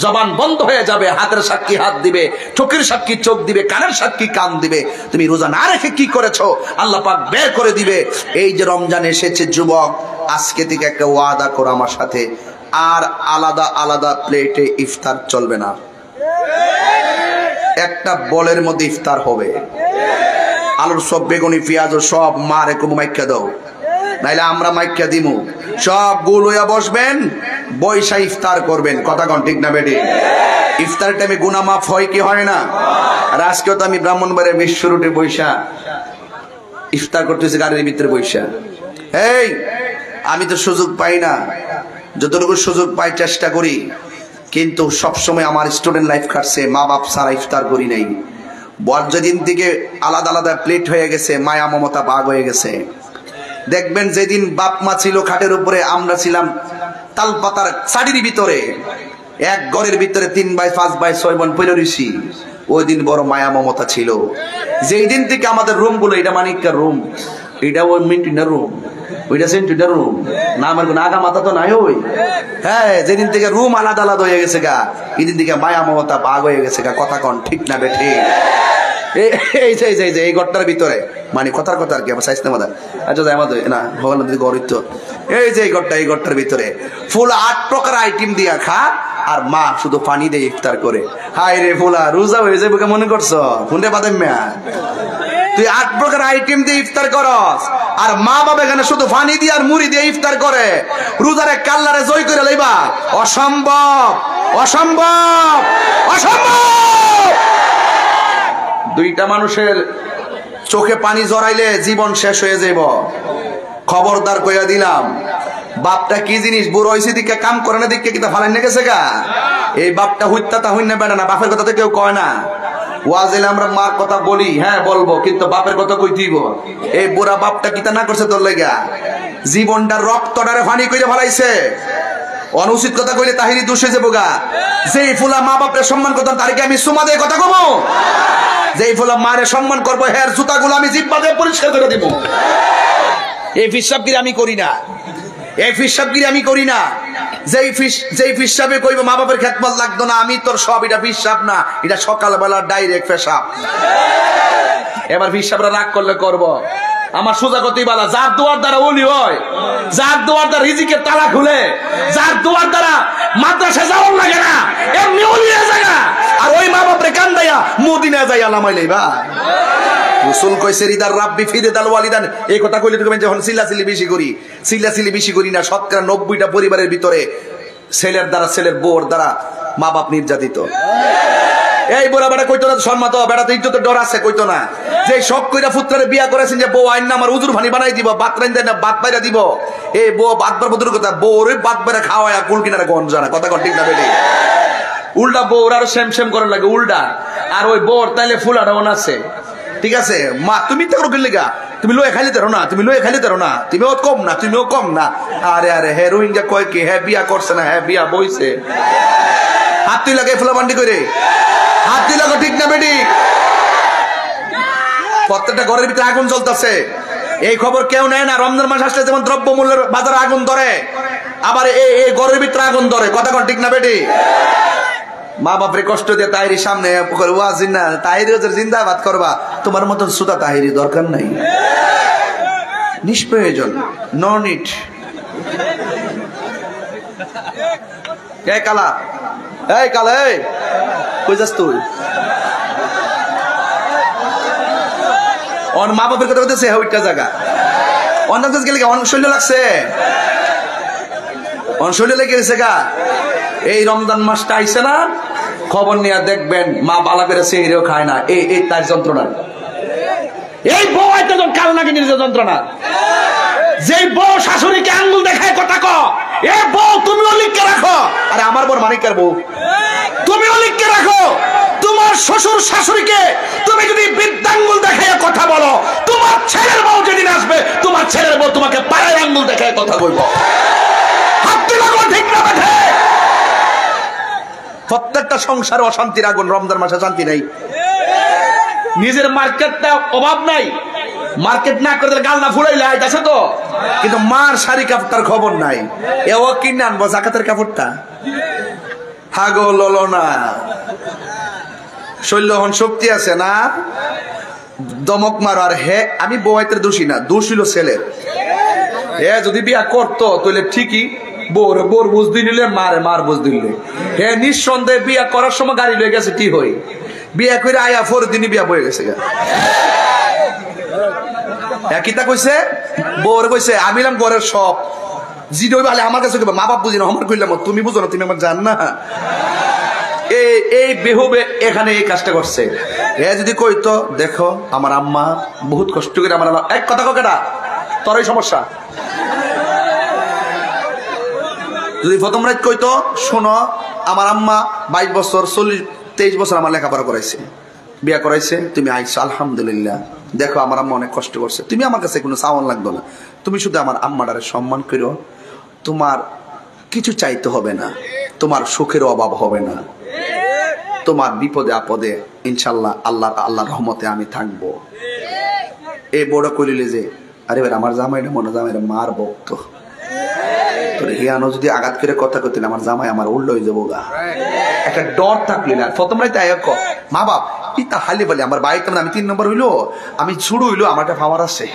জবান বন্ধ হয়ে যাবে, হাতের সাক্ষী হাত দিবে, চোখের সাক্ষী চোখ দিবে, কানের সাক্ষী কান দিবে। তুমি রোজা না রেখে কি করেছো আল্লাহ পাক বের করে দিবে। এই যে রমজান এসেছে যুবক, আজকে থেকে একটা ওয়াদা করো আমার সাথে, আর আলাদা আলাদা প্লেটে ইফতার চলবে না, একটা বলের মধ্যে ইফতার হবে। আলুর সব বেগুনি পেঁয়াজ সব মারে কম মাইকা দাও, নাইলে আমরা মাইকা দিমু। সব গুল হইয়া বসবেন, বৈশা ইফতার করবেন। কথা কন ঠিক না বেটি? ইফতার টাইমে গুনাহ মাফ হয় কি হয় না? আর আজকেও তো আমি ব্রাহ্মণবাড়ির বিশ্ব রুটে বৈশা ইফতার করতেছি, গাড়ির ভিতরে বৈশা। এই আমি তো সুযোগ পাই না, যতটুকু সুযোগ পাই চেষ্টা করি, কিন্তু সবসময় আমার স্টুডেন্ট লাইফ কাটছে মা বাপ ছাড়া ইফতার করি নাই। বর যেদিন থেকে আলাদা আলাদা প্লেট হয়ে গেছে, মায়া মমতা ভাগ হয়ে গেছে। দেখবেন যেদিন বাপ মা ছিল খাটের উপরে, আমরা ছিলাম তালপাতার শাড়ির ভিতরে, এক ঘরের ভিতরে 3 ভাই 5 ভাই 6 বোন পড়ে রইছি, ওই দিন বড় মায়া মমতা ছিল। যেই দিন থেকে আমাদের রুম গুলো, এটা মানিকার রুম, এটা ওই মিন্টুনার রুম, ওইটা সেন্টুনার রুম, না আমার কোনো আগা মাথা তো নাই। ওই হ্যাঁ, যেদিন থেকে রুম আলাদা আলাদা হয়ে গেছে গা, এদিন থেকে মায়া মমতা ভাগ হয়ে গেছে গা। কথা কন ঠিক না বেঠি? এই ঘরটার ভিতরে, মানে কথার কথা আর কি, আমার সাইজ না মাদার, আচ্ছা আমাদের না ভগবান গরিত। এই যে এই ঘরটার ভিতরে ফুল 8 প্রকার আইটেম দিয়া খা, আর মা শুধু পানি দিয়ে ইফতার করে। হাই রে ফুলা, রোজা হয়ে যাবে মনে করছো? ফুন্ডে বাদে মেয়া, তুই 8 প্রকার আইটেম দিয়ে ইফতার করস, আর মা বাবা এখানে শুধু পানি দিয়ে আর মুড়ি দিয়ে ইফতার করে। রোজারে কাল্লারে জয় করে লইবা? অসম্ভব, অসম্ভব, অসম্ভব। দুইটা মানুষের চোখে পানি জড়াইলে জীবন শেষ হয়ে যাব। খবরদার কইয়া দিলাম, বাপটা কি জিনিস, বুড়ো হয়েছে দিকে কাম করে না দিকে কিতা ফালাই গেছে গা। এই বাপটা হুইতা তা হইনা বেড়া না, বাপের কথা তো কেউ কয় না। ওয়াজেলে আমরা মার কথা বলি, হ্যাঁ বলবো, কিন্তু বাপের কথা কই দিব। এই বুড়া বাপটা কিতা না করছে তোর লাগা, জীবনটা রক্তটারে ফানি কইরা ফলাইছে। অনুচিত কথা কইলে তাহিরি দোষে যাবো গা। যেই ফুলা মা বাপের সম্মান করতাম, তারকে আমি সুমা দিয়ে কথা কব। যেই ফুলা মারে সম্মান করবো, হের জুতাগুলো আমি জিব্বা দিয়ে পরিষ্কার করে দিব। এই হিসাবগিরি আমি করি না। এই ফিসাবগিরি আমি করি না। যেই ফিসাবে কইব মা বাপের খেদমত লাগতো না, আমি তোর সব, এটা ফিসাব না, এটা সকালবেলা ডাইরেক্ট পেশাব। এবার ফিসাবরা রাগ করলে করব, আমার সোজা কথাই বলা, যার দোয়ার দ্বারা ওলি হয়, যার দোয়ার দ্বারা রিজিকের তালা খুলে, যার দোয়ার দ্বারা মাদ্রাসা যাওয়ার লাগে না, এমনি ওলি হয়ে যায় না। আর ওই মা বাপরে কান্দাইয়া মদিনা যাইয়া নামাইলেই ভাই। রাসূল কইছে রিদার রাব্বি ফিদাল ওয়ালিদান, এই কথা কইলে তুমি যখন চিল্লাচিল্লি বেশি করি না, শতকরা 90টা পরিবারের ভিতরে ছেলের দ্বারা, ছেলের বউর দ্বারা মা বাপ নির্যাতিত। এই বুড়া বেটা কইতো না সম্মাত, বেটা তো ইজ্জতের ডর আছে, কইতো না যে সব কইরা পুত্রের বিয়া করেছেন যে বউ আইন না আমার উজুর ভানি বানাই দিব, বাত রাইন দেয় না, বাত বাইরা দিব। এই বউ বাত বার বদুর কথা, বউর বাত বাইরা খাওয়ায় কুল কিনারে গঞ্জ না, কথা ঠিক না বেটি? উল্টা বউর আরো সেম করার লাগে উল্টা, আর ওই বউর তাইলে ফুলাটা মন আছে। ঠিক আছে মা, তুমি তো করলে গা, তুমি লয়ে খাইলে তেরো না, তুমি লয়ে খাইলে তেরো না, তুমিও কম না, তুমিও কম না। আরে আরে হে রোহিঙ্গা কয় কি, হ্যাঁ বিয়া করছে না, হ্যাঁ বিয়া বইছে। হাত তুই লাগে ফুলা বান্ডি করে, হাত তুই লাগো, ঠিক না বেটি? প্রত্যেকটা ঘরের ভিতরে আগুন জ্বলতেছে, এই খবর কেউ নেয় না। রমজান মাস আসলে যেমন দ্রব্য মূল্যের বাজারে আগুন ধরে, আবার এই ঘরের ভিতরে আগুন ধরে, কথা কোন ঠিক না বেটি? মা বাপরে কষ্ট দিয়ে তাহিরি সামনে ওয়াজিন না, তাহিরি জিন্দাবাদ করবা, তোমার মতন সুতা তাহিরি দরকার নাই, নিষ্প্রয়োজন, নো নিড। এই কালা, এই কালা, এই কই যাস তুই? অন মা বাপের কথা বলতেছে ওইটা জায়গা, অন্য কাছে গেলে অনেক শৈল লাগছে, অনেক শৈল লেগে গেছে গা। এই রমজান মাসটা আইছে না, খবর নিয়ে দেখবেন মা বালা করে সেহরিও খায় না, এই তার যন্ত্রণা। এই বউ একটা কাল নাকি নিজের যন্ত্রণা, যে বউ শাশুড়িকে আঙ্গুল দেখায় কথা ক, এ বউ তুমিও লিখকে রাখো। আরে আমার বর মানিকের বউ, তুমিও লিখকে রাখো। তোমার শ্বশুর শাশুড়িকে তুমি যদি বৃদ্ধাঙ্গুল দেখায় কথা বলো, তোমার ছেলের বউ যেদিন আসবে, তোমার ছেলের বউ তোমাকে পাড়ায় আঙ্গুল দেখায় কথা বলবো। হাতটি লাগো, ঠিক না বেঠে? প্রত্যেকটা সংসারে অশান্তির আগুন, রমজান মাসে শান্তি নাই। নিজের মার্কেটটা অভাব নাই, মার্কেট না করে গাল না ফুলাইলে আইতাছে তো, কিন্তু মার শাড়ি কাপড়টার খবর নাই। এও কিনে আনবো জাকাতের কাপড়টা, হাগো ললো না, শৈল্য হন শক্তি আছে না, দমক মারো। আর হে আমি বউয়ের দোষী না, দোষ হইল ছেলের। হে যদি বিয়া করতো তাহলে ঠিকই বোর বুঝ দিলে, মার বুঝ দিলে। হে নিঃসন্দেহে বিয়া করার সময় গাড়ি লয়ে গেছে, ঠিক হই বিয়া করে আয়া ফোর দিনই বিয়া বয়ে গেছে। কিতা কইছে বউরে, কইছে আমিলাম ঘরের সব জিডি হইবে, আমার কাছে মা বাপ বুঝি না, আমার কইলাম তুমি বুঝো না, তুমি আমার জান না। এই বেহুবে এখানে এই কাজটা করছে। এ যদি কইতো দেখো আমার আম্মা বহুত কষ্ট করে আমার, এক কথা কেটা তোর এই সমস্যা। যদি প্রথম রাত কইতো শোনো আমার আম্মা 22 বছর 23 বছর আমার লেখাপড়া করাইছে, বিয়া করাইছে, তুমি আইছো আলহামদুলিল্লাহ, দেখো আমার আম্মা অনেক কষ্ট করছে, তুমি আমার কাছে কোনো চাওয়ান লাগতো না, তুমি শুধু আমার আম্মাটারে সম্মান করো, তোমার কিছু চাইতে হবে না, তোমার সুখের অভাব হবে না, তোমার বিপদে আপদে ইনশাল্লাহ আল্লাহর রহমতে আমি থাকবো। এই বড় করিলে যে আরে ভাই আমার জামাইটা মনে জামাইটা মার বক্ত তোর হিয়ানো যদি আঘাত করে কথা করতে আমার জামাই আমার উল্টো হয়ে যাবো গা, একটা ডর থাকলে না। প্রথম রাইতে মা বাপ ইতা হালি বলে আমার বাড়িতে আমি 3 নম্বর হইলো, আমি শুরু হইলো আমার একটা ফাওয়ার আছে,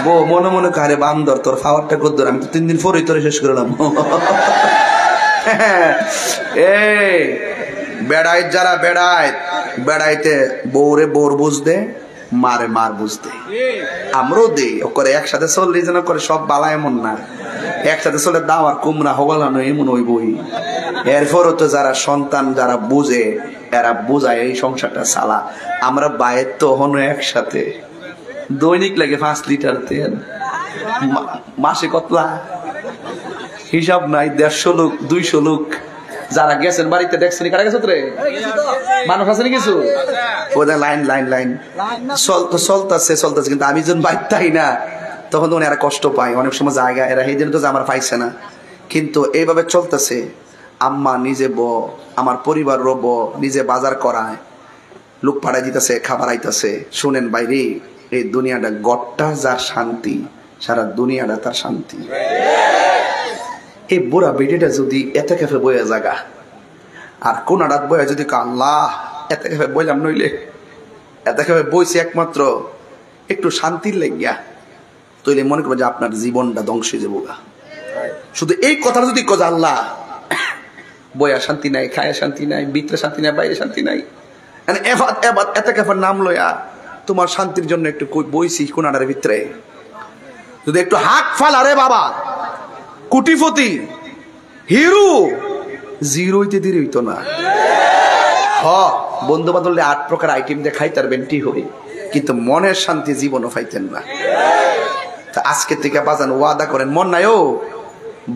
বো মনে মনে কারে বান্দর তোর ফাওয়ারটা কদ্দর, আমি তো 3 দিন পরেই তোরে শেষ করলাম। এই বেড়াই যারা বেড়াইতে বউরে বোর বুঝতে, মারে মার বুঝতে, আমরাও দেই করে একসাথে চললে যেন করে সব বালা, এমন না একসাথে চলে দাওয়ার কুমড়া হবালানো এমন ওই বই। এরপরও তো যারা সন্তান যারা বুঝে এরা বুঝায় এই সংসারটা চালা। আমরা বাইরের তো হনো একসাথে দৈনিক লাগে 5 লিটার তেল, মাসে কতলা হিসাব নাই, 150 লোক 200 লোক যারা গেছেন বাড়িতে দেখছেন কারা গেছে রে মানুষ আছে কিছু লাইন লাইন লাইন চলতেছে, কিন্তু আমি যখন বাইরতাই না তখন তো এরা কষ্ট পায় অনেক সময় জায়গা, এরা এই দিন তো আমার পাইছে না, কিন্তু এইভাবে চলতেছে। আম্মা নিজে আমার পরিবার নিজে বাজার করায়, লোক পাড়াই দিতেছে, খাবার আইতেছে। শুনেন বাইরে এই দুনিয়াটা গড়টা যার শান্তি, সারা দুনিয়াটা তার শান্তি। এই বুড়া বেডিটা যদি এতে খেফে বয়ে জাগা আর কোন রাত বয়ে যদি আল্লাহ এতে খেফে বইলাম, নইলে এতে খেফে বইছে একমাত্র একটু শান্তির লাগিয়া, তৈলে মনে করবো যে আপনার জীবনটা ধ্বংস হয়ে যাবো। শুধু এই কথাটা যদি কজ আল্লাহ বয়া শান্তি নাই, খায়া শান্তি নাই, ভিতরে শান্তি নাই, বাইরে শান্তি নাই, এতে খেফার নাম লয়া তোমার শান্তির জন্য একটু বইছি কোনাডার ভিতরে, যদি একটু হাক ফালা রে বাবা, কুটিপতি হিরো জিরোইতে দির হইতো না। হ বন্ধু বান্ধব 8 প্রকার আইটেম দিয়ে খাইতার বেন্টি হই, কিন্তু মনের শান্তি জীবনও পাইতেন না। তা আজকে থেকে বাজান ওয়াদা করেন, মন নাই ও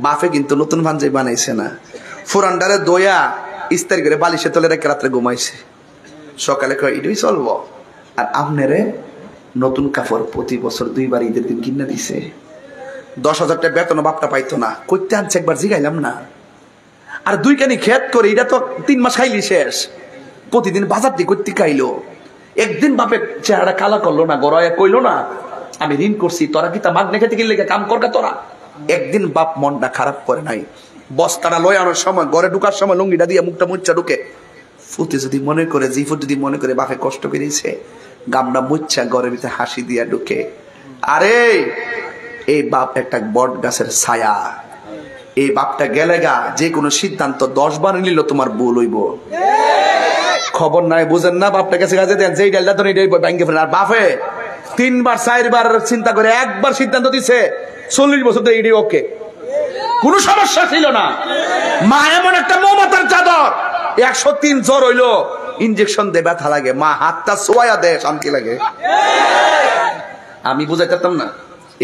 বাফে কিন্তু নতুন ভাঞ্জাই বানাইছে না, ফুরান্ডারে দইয়া ইস্তারি করে বালিশে তলে রেখে রাত্রে ঘুমাইছে, সকালে কয় এটাই চলবো। আর আপনারে নতুন কাপড় প্রতি বছর 2 বার ঈদের দিন কিনে দিছে, 10,000 টাকা বেতন বাপটা পাইতো না, কইতে আনছে একবার জিগাইলাম না। আর 2 কানি খেত করে এটা তো 3 মাস খাইলি শেষ, প্রতিদিন বাজার দিয়ে করতে খাইলো। একদিন বাপের চেহারা কালা করলো না, গড়াইয়া কইলো না আমি ঋণ করছি, তোরা কি তা মাগনে খেতে গেলে কাম করকা তোরা। একদিন বাপ মনটা খারাপ করে নাই, বস্তাটা লয় আনার সময় ঘরে ঢুকার সময় লুঙ্গিটা দিয়ে মুখটা মুচ্ছা ঢুকে ফুতে যদি মনে করে, জিফুট যদি মনে করে বাপে কষ্ট করেছে, গামটা মুচ্ছা ঘরের ভিতরে হাসি দিয়া ঢুকে। আরে এই বাপ একটা বট গাছের ছায়া, এই বাপটা গেলে গা যে কোনো সিদ্ধান্ত 10 বার নিল তোমার ভুল হইব। খবর নাই বুঝেন না, বাপটা কাছে কাছে দেন যেই ডালটা তো এটাই ব্যাংকে ফেলেন। আর বাপে 3 বার 4 বার চিন্তা করে একবার সিদ্ধান্ত দিছে, 40 বছর তো এটাই ওকে, কোনো সমস্যা ছিল না। মা এমন একটা মমতার চাদর, 103 জ্বর হইলো ইনজেকশন দে ব্যথা লাগে, মা হাতটা সোয়া দে শান্তি লাগে। আমি বুঝাইতে পারতাম না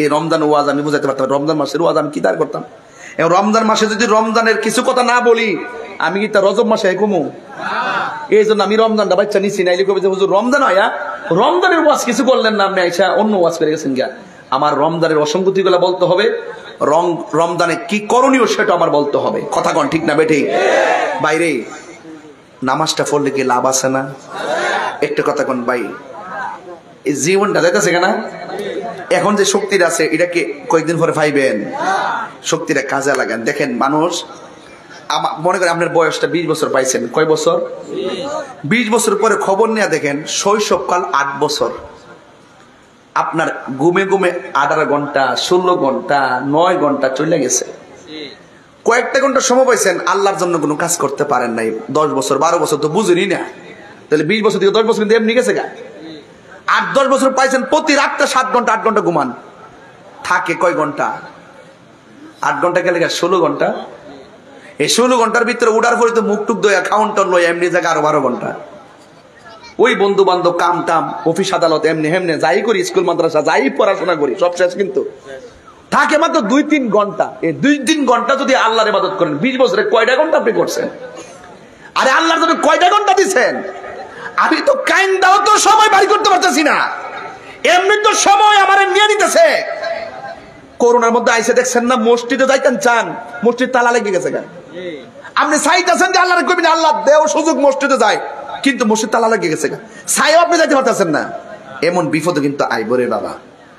এই রমজান ওয়াজ, আমি বুঝাইতে পারতাম রমজান মাসের ওয়াজ আমি কি তার করতাম। এবং রমজান মাসে যদি রমজানের কিছু কথা না বলি, আমি কি তার রজব মাসে কমু? এই জন্য আমি রমজানটা বাচ্চা নিচ্ছি, নাইলে কবে যে হুজুর রমজান হয় রমজানের ওয়াজ কিছু করলেন না, আপনি আইসা অন্য ওয়াজ করে গেছেন গিয়া। আমার রমজানের অসঙ্গতি গুলা বলতে হবে, রমজানে কি করণীয় সেটা আমার বলতে হবে। কথা কন ঠিক না বেঠি? বাইরে নামাজটা পড়লে কি লাভ আছে না? একটা কথা কন ভাই, এই জীবনটা যাইতেছে কেনা, এখন যে শক্তিটা আছে এটাকে কয়েকদিন পরে পাইবেন, শক্তিটা কাজে লাগান। দেখেন মানুষ মনে করে আপনার বয়সটা 20 বছর পাইছেন, কয় বছর? 20 বছর পরে খবর নিয়ে দেখেন শৈশবকাল 8 বছর, আপনার ঘুমে ঘুমে 18 ঘন্টা 16 ঘন্টা 9 ঘন্টা চলে গেছে। কয়েকটা ঘন্টা সময় পাইছেন, আল্লাহর জন্য কোনো কাজ করতে পারেন নাই। 10 বছর 12 বছর তো বুঝেনি না, তাহলে 20 বছর থেকে 10 বছর কিন্তু এমনি গেছে গা। 8-10 বছর পাইছেন, প্রতি রাতটা 7 ঘন্টা 8 ঘন্টা ঘুমান, থাকে কয় ঘন্টা? 8 ঘন্টা গেলে 16 ঘন্টা। এই 16 ঘন্টার ভিতরে উঠার পরে তো মুখ টুক দইয়া খাউন্টার লই এমনি জায়গা আরো 12 ঘন্টা। ওই বন্ধু বান্ধব কাম টাম অফিস আদালত এমনি হেমনে যাই করি, স্কুল মাদ্রাসা যাই পড়াশোনা করি সব শেষ, কিন্তু থাকে মাত্র 2-3 ঘন্টা। এই 2-3 ঘন্টা যদি আল্লাহর ইবাদত করেন, 20 বছরে কয়টা ঘন্টা আপনি করছেন? আরে আল্লাহর জন্য কয়টা ঘন্টা দিচ্ছেন? আমি তো কাইন্দাও তো সময় বাড়ি করতে পারতেছি না, এমনি তো সময় আমার নিয়ে নিতেছে। করোনার মধ্যে আইসে দেখছেন না, মসজিদে যাইতেন চান, মসজিদ তালা লেগে গেছে কেন? আপনি চাইতেছেন যে আল্লাহর কবি আল্লাহ দেও সুযোগ মসজিদে যায়, কিন্তু মসজিদ তালা লেগে গেছে কেন? চাইও আপনি যাইতে পারতেছেন না। এমন বিপদ কিন্তু আইবরে বাবা।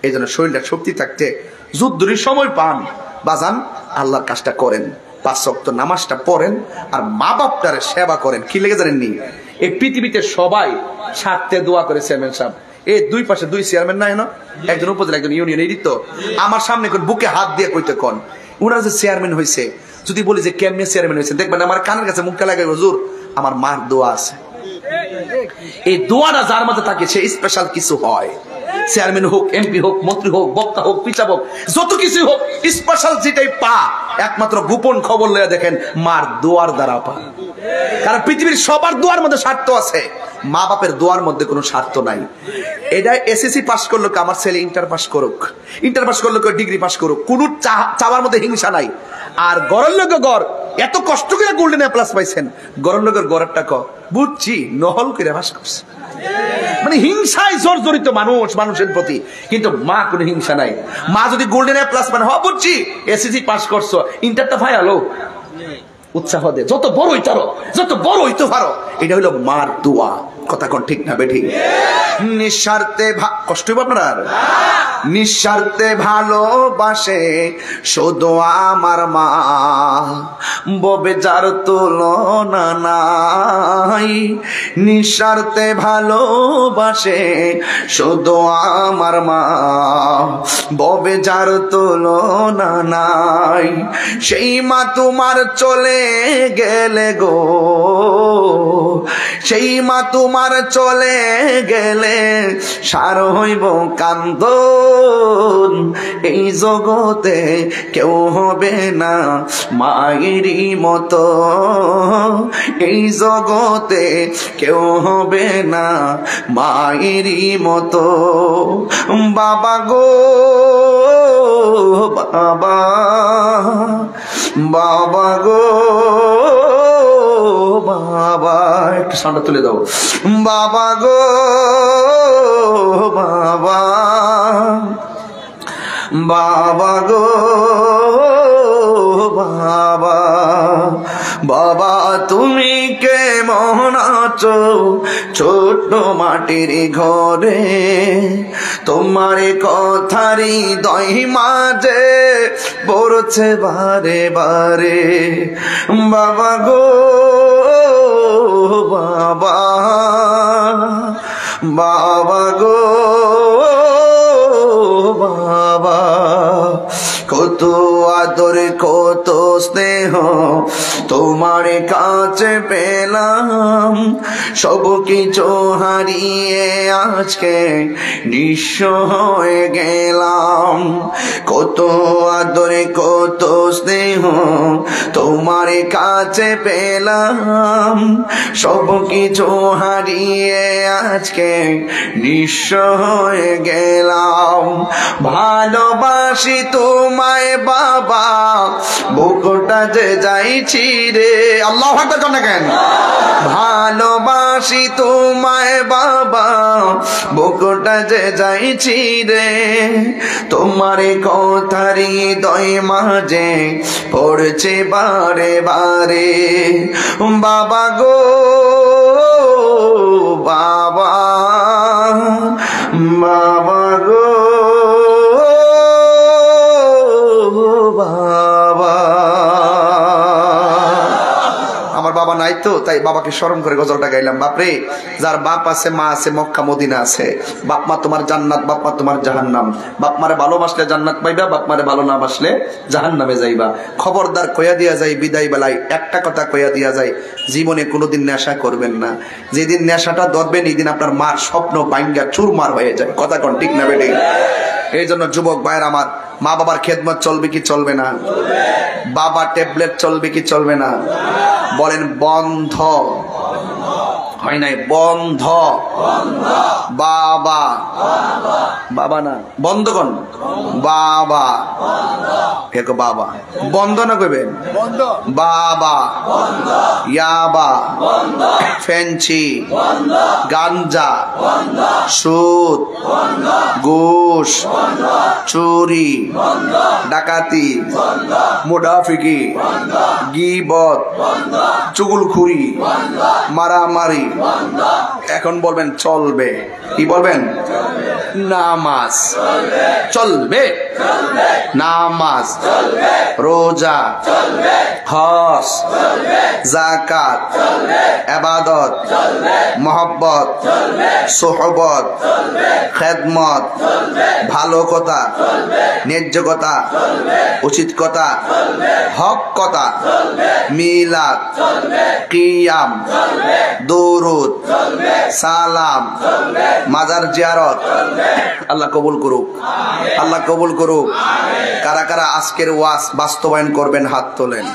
এই জন্য শরীরটা শক্তি থাকতে যুদ্ধের সময় পান বাজান, আল্লাহর কাজটা করেন, 5 ওয়াক্ত নামাজটা পড়েন, আর মা বাপটারে সেবা করেন। কি লেগে জানেননি, এই পৃথিবীতে সবাই স্বার্থে দোয়া করে। চেয়ারম্যান সাহেব, এই 2 পাশে 2 চেয়ারম্যান নাই না, একজন উপজেলা একজন ইউনিয়ন, এই তো আমার সামনে বুকে হাত দিয়ে কইতে কন উনারা যে চেয়ারম্যান হয়েছে। যদি বলি যে কেমনে চেয়ারম্যান হয়েছে, দেখবেন আমার কানের কাছে মুখটা লাগাই, হুজুর আমার মার দোয়া আছে। এই দোয়াটা যার মধ্যে থাকে সে স্পেশাল কিছু হয়। চেয়ারম্যান হোক, এমপি হোক, মন্ত্রী হোক, বক্তা হোক, পিতা হোক, যত কিছু হোক, স্পেশাল যেটাই পা একমাত্র গোপন খবর লইয়া দেখেন মার দোয়ার দ্বারা পা। কারণ পৃথিবীর সবার দোয়ার মধ্যে স্বার্থ আছে, মা বাপের দোয়ার মধ্যে কোনো স্বার্থ নাই। এটা এসএসসি পাস করলো আমার ছেলে ইন্টার পাস করুক, ইন্টার পাস করলো ডিগ্রি পাস করুক, কোনো চাওয়ার মধ্যে হিংসা নাই। আর গড়ের লোকের গড় এত কষ্ট করে গোল্ডেন এ প্লাস পাইছেন, গড়ের লোকের গড়েরটা বুঝছি নহল করে বাস করছে। মানে হিংসায় জর্জরিত মানুষ মানুষের প্রতি, কিন্তু মা কোনো হিংসা নাই। মা যদি গোল্ডেন এ প্লাস মানে বুঝছি এসএসসি পাস করছো, ইন্টারটা ভাই আলো উৎসাহ দে, যত বড় হইতারো, যত বড় হইতে পারো। এটা হইলো মার দোয়া। কথা কোন ঠিক না বেঠিক? নিঃস্বার্থে কষ্ট হইব আপনার? নিঃস্বার্থে ভালোবাসে শুধু আমার মা, ববে যার তুলনা নাই। নিঃস্বার্থে ভালোবাসে শুধু আমার মা, ববে যার তুলনা নাই। সেই মা তোমার চলে গেলে গো, সেই মা তোমার চলে গেলে সার হইব কান্দন। এই জগতে কেউ হবে না মায়েরই মতো, এই জগতে কেউ হবে না মায়েরই মতো। বাবা গো বাবা, বাবা গো বাবা, একটু সাউন্ডটা তুলে দাও। বাবা গো বাবা, বাবা গো বাবা, বাবা তুমি কেমন আছো ছোট্ট মাটির ঘরে? তোমার কথারই দই মাঝে পড়ছে বারে বারে। বাবা গো বাবা, বাবা গো বাবা, কত আদর কত স্নেহ তোমার কাছে পেলাম, সব কিছু হারিয়ে আজকে নিঃস্ব হয়ে গেলাম। কত আদর কত স্নেহ তোমার কাছে পেলাম, সব কিছু হারিয়ে আজকে নিঃস্ব হয়ে গেলাম। ভালোবাসি তোমায় বাবা, বুকটা যে যাইছি রে। আল্লাহু আকবার কোন কেন? ভালোবাসি তোমায় বাবা, বুকটা যে যাইছি রে। তোমার কথারই দই মাঝে পড়ছে বারে বারে। বাবা গো বাবা, বাবা গো বাবা। আমার বাবা নাই তো, তাই বাবাকে স্মরণ করে গজলটা গাইলাম। বাপরে, যার বাপ আছে মা আছে মক্কা মদিনা আছে, বাপ মা তোমার জান্নাত, বাপ মা তোমার জাহান্নাম। বাপ মারে ভালোবাসলে জান্নাত পাইবা, বাপ মারে ভালো না বাসলে জাহান্নামে যাইবা। খবরদার কইয়া দিয়া যায় বিদায় বেলায় একটা কথা কইয়া দিয়া যায়, জীবনে কোনোদিন নেশা করবেন না। যেদিন নেশাটা ধরবেন এই দিন আপনার মার স্বপ্ন ভাঙ্গা চুরমার হয়ে যায়। কথা কোন ঠিক না বেটে? এই জন্য যুবক ভাইয়ের আমার, মা বাবার খেদমত চলবে কি চলবে না? বাবা ট্যাবলেট চলবে কি চলবে না? বলেন বন্ধ হয় নাই, বন্ধ। বাবা, বাবা না বন্ধ কন, বাবা বাবা বন্ধ না কইবেন বাবা। ইয়াবা, ফেন্সি, গাঞ্জা, সুদ, ঘুষ, চুরি, ডাকাতি, মুনাফিকি, গীবত, চুগলখুরি, মারামারি। এখন বলবেন চলবে, কি বলবেন? নামাজ চলবে, নামাজ, রোজা, হজ, যাকাত, ইবাদত, মহব্বত, সোহবত, খেদমত, ভালো কথা, ন্যায্য কথা, উচিত কথা, হক কথা, মিলাদ, কিয়াম, দুরুদ, সালাম, মাজার জিয়ারত। আল্লাহ কবুল করুক, আল্লাহ কবুল করুক। কারা কারা আজকের ওয়াজ বাস্তবায়ন করবেন হাত তোলেন।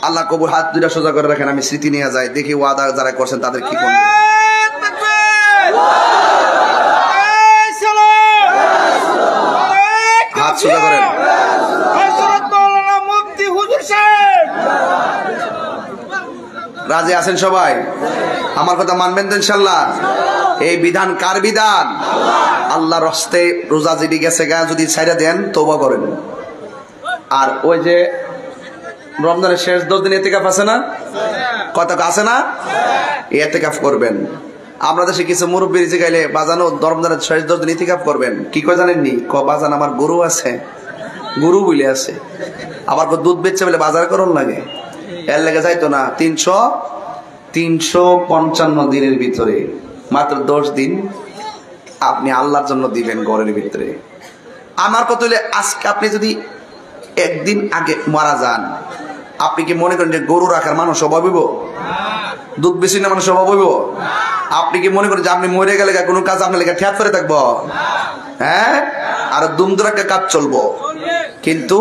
আল্লাহ কবুল। হাত দুইটা সোজা করে রাখেন, আমি স্মৃতি নিয়ে যাই, দেখি ওয়াদা যারা করছেন তাদের কি করবেন। হাত সোজা করেন। রাজি আছেন সবাই? আমার কথা মানবেন তো ইনশাল্লাহ? এই বিধান কার বিধান? আল্লাহর হস্তে। রোজা যেটি গেছে গা যদি ছাইরা দেন তওবা করেন। আর ওই যে রমজানের শেষ 10 দিন ইতিকাফ আছে না? কত আছে না? ইতিকাফ করবেন। আমরা দেশে কিছু মুরব্বী গাইলে বাজানো রমজানের 10 দিন ইতিকাফ করবেন, কি কয় জানেননি? বাজান আমার গরু আছে, গরু বলে আছে, আবার দুধ বেচছে বলে বাজার করন লাগে, এর লেগে যাইতো না। 355 দিনের ভিতরে মাত্র 10 দিন আপনি আল্লাহর জন্য দিবেন ঘরের ভিতরে। আমার কথা হলে আজকে আপনি যদি একদিন আগে মারা যান, আপনি কি মনে করেন যে গরু রাখার মানুষ অভাব হইব? দুধ বেশি না মানুষ অভাব হইব? আপনি কি মনে করেন যে আপনি মরে গেলে কোনো কাজ আপনার লেগে ঠেট করে থাকবো? হ্যাঁ, আর দুমদুরাকে কাজ চলবো। কিন্তু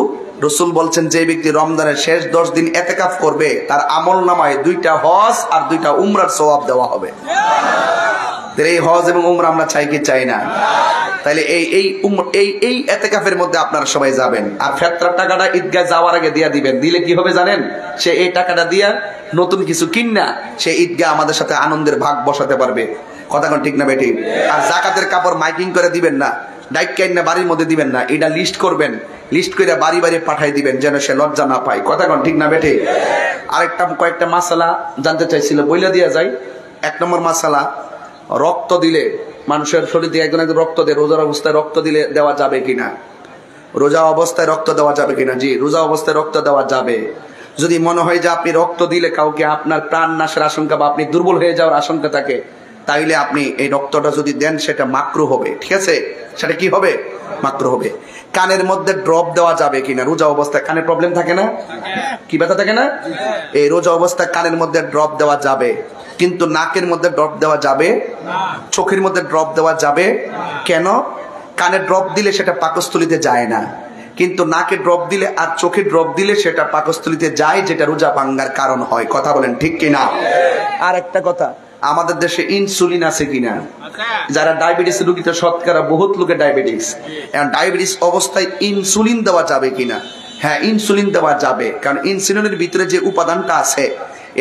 রসুল বলছেন যে ব্যক্তি রমজানের শেষ 10 দিন এতেকাফ করবে তার আমল নামায় 2টা হজ আর 2টা উমরার সওয়াব দেওয়া হবে। এই হজ এবং উমরা আমরা চাই কি চাই না? তাইলে এই এতেকাফের মধ্যে আপনারা সবাই যাবেন, আর ফেতরার টাকাটা ঈদগাহ যাওয়ার আগে দিয়া দিবেন। দিলে কি হবে জানেন? সে এই টাকাটা দিয়া নতুন কিছু কিনা সে ঈদগাহ আমাদের সাথে আনন্দের ভাগ বসাতে পারবে। কথা কোন ঠিক না বেটি? আর জাকাতের কাপড় মাইকিং করে দিবেন না, ডাইক না বাড়ির মধ্যে দিবেন না, এটা লিস্ট করবেন, লিস্ট করে বাড়ি বাড়ি পাঠাই দিবেন যেন সে লজ্জা না পায়। কথা কোন ঠিক না বেটি? আরেকটা কয়েকটা মাসালা জানতে চাইছিল, বইলা দিয়া যায়। 1 নম্বর মাসালা, রক্ত দিলে মানুষের শরীর দিয়ে একজন রক্ত দেয়, রোজার অবস্থায় রক্ত দিলে দেওয়া যাবে কিনা? রোজা অবস্থায় রক্ত দেওয়া যাবে কিনা? জি, রোজা অবস্থায় রক্ত দেওয়া যাবে। যদি মনে হয় যে আপনি রক্ত দিলে কাউকে আপনার প্রাণ নাশের আশঙ্কা বা আপনি দুর্বল হয়ে যাওয়ার আশঙ্কা থাকে, তাইলে আপনি এই রক্তটা যদি দেন সেটা মাকরু হবে। ঠিক আছে, সেটা কি হবে? মাকরু হবে। কানের মধ্যে ড্রপ দেওয়া যাবে কিনা? রোজা অবস্থায় কানের প্রবলেম থাকে না, কি ব্যথা থাকে না? এই রোজা অবস্থায় কানের মধ্যে ড্রপ দেওয়া যাবে, কিন্তু নাকের মধ্যে ড্রপ দেওয়া যাবে, চোখের মধ্যে ড্রপ দেওয়া যাবে। কেন? কানে ড্রপ দিলে সেটা পাকস্থলিতে যায় না, কিন্তু নাকে ড্রপ দিলে আর চোখে ড্রপ দিলে সেটা পাকস্থলিতে যায়, যেটা রোজা ভাঙ্গার কারণ হয়। কথা বলেন ঠিক কিনা? আর একটা কথা, আমাদের দেশে ইনসুলিন আছে কিনা? যারা ডায়াবেটিস রোগীতে শতকরা বহুত লোকের ডায়াবেটিস, এখন ডায়াবেটিস অবস্থায় ইনসুলিন দেওয়া যাবে কিনা? হ্যাঁ, ইনসুলিন দেওয়া যাবে, কারণ ইনসুলিনের ভিতরে যে উপাদানটা আছে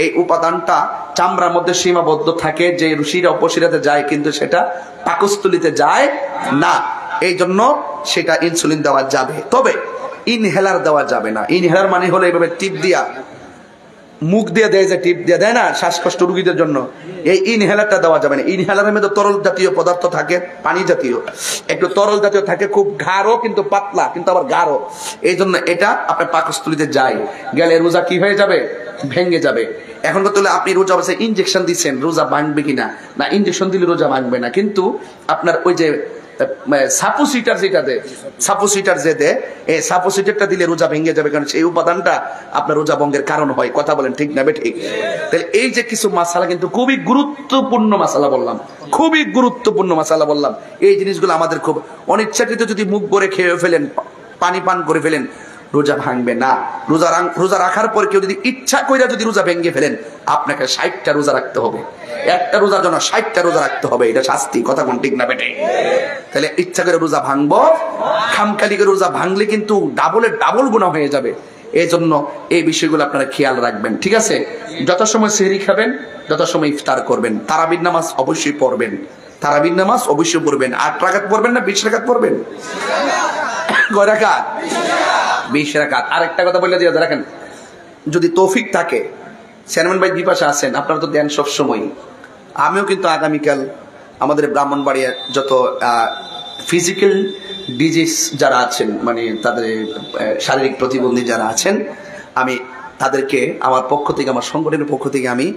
এই উপাদানটা চামড়ার মধ্যে সীমাবদ্ধ থাকে, যে শিরা উপশিরাতে যায়, কিন্তু সেটা পাকস্থলিতে যায় না, এই জন্য সেটা ইনসুলিন দেওয়া যাবে। তবে ইনহেলার দেওয়া যাবে না। ইনহেলার মানে হলো এইভাবে টিপ দিয়া, মুখ দিয়ে দেয় যে টিপ দিয়ে দেয় না শ্বাসকষ্ট রোগীদের জন্য, এই ইনহেলারটা দেওয়া যাবে না। ইনহেলারের মধ্যে তরল জাতীয় পদার্থ থাকে, পানি জাতীয়, একটু তরল জাতীয় থাকে, খুব গাঢ় কিন্তু পাতলা, কিন্তু আবার গাঢ়, এই জন্য এটা আপনার পাকস্থলিতে যায়, গেলে রোজা কি হয়ে যাবে? ভেঙে যাবে। এখন কথা হলো আপনি রোজা অবস্থায় ইনজেকশন দিচ্ছেন, রোজা ভাঙবে কিনা? না, ইনজেকশন দিলে রোজা ভাঙবে না, কিন্তু আপনার ওই যে সাপোসিটার যেটা দেয়, সাপোসিটার যে দেয়, এই সাপোসিটারটা দিলে রোজা ভেঙে যাবে, কারণ সেই উপাদানটা আপনার রোজা ভঙ্গের কারণ হয়। কথা বলেন ঠিক না ঠিক? তাহলে এই যে কিছু মাসালা কিন্তু খুবই গুরুত্বপূর্ণ মাসালা বললাম, খুবই গুরুত্বপূর্ণ মাসালা বললাম। এই জিনিসগুলো আমাদের খুব অনিচ্ছাকৃত যদি মুখ ভরে খেয়ে ফেলেন, পানি পান করে ফেলেন, রোজা ভাঙবে না। রোজা রাখার পর কেউ যদি ইচ্ছা কইরা যদি রোজা ভেঙে ফেলেন, আপনাকে 60টা রোজা রাখতে হবে, একটা রোজার জন্য 60টা রোজা রাখতে হবে, এটা শাস্তি। কথা কোন ঠিক না বেটে? তাহলে ইচ্ছা করে রোজা ভাঙবো, খামখালি করে রোজা ভাঙলে কিন্তু ডাবল গুনাহ হয়ে যাবে। এই জন্য এই বিষয়গুলো আপনারা খেয়াল রাখবেন। ঠিক আছে, যত সময় সেহরি খাবেন, যত সময় ইফতার করবেন, তারাবির নামাজ অবশ্যই পড়বেন, তারাবির নামাজ অবশ্যই পড়বেন। 8 রাকাত পড়বেন না 20 রাকাত পড়বেন? কয় রাকাত? 20 রাকাত। আরেকটা কথা বলে দিয়ে রাখেন, যদি তৌফিক থাকে, চেয়ারম্যান ভাই বিপাশা আছেন, আপনারা তো দেন সব সময়, আমিও কিন্তু আগামীকাল আমাদের ব্রাহ্মণবাড়িয়া যত ফিজিক্যাল ডিজিজ যারা আছেন, মানে তাদের শারীরিক প্রতিবন্ধী যারা আছেন, আমি তাদেরকে আমার পক্ষ থেকে, আমার সংগঠনের পক্ষ থেকে আমি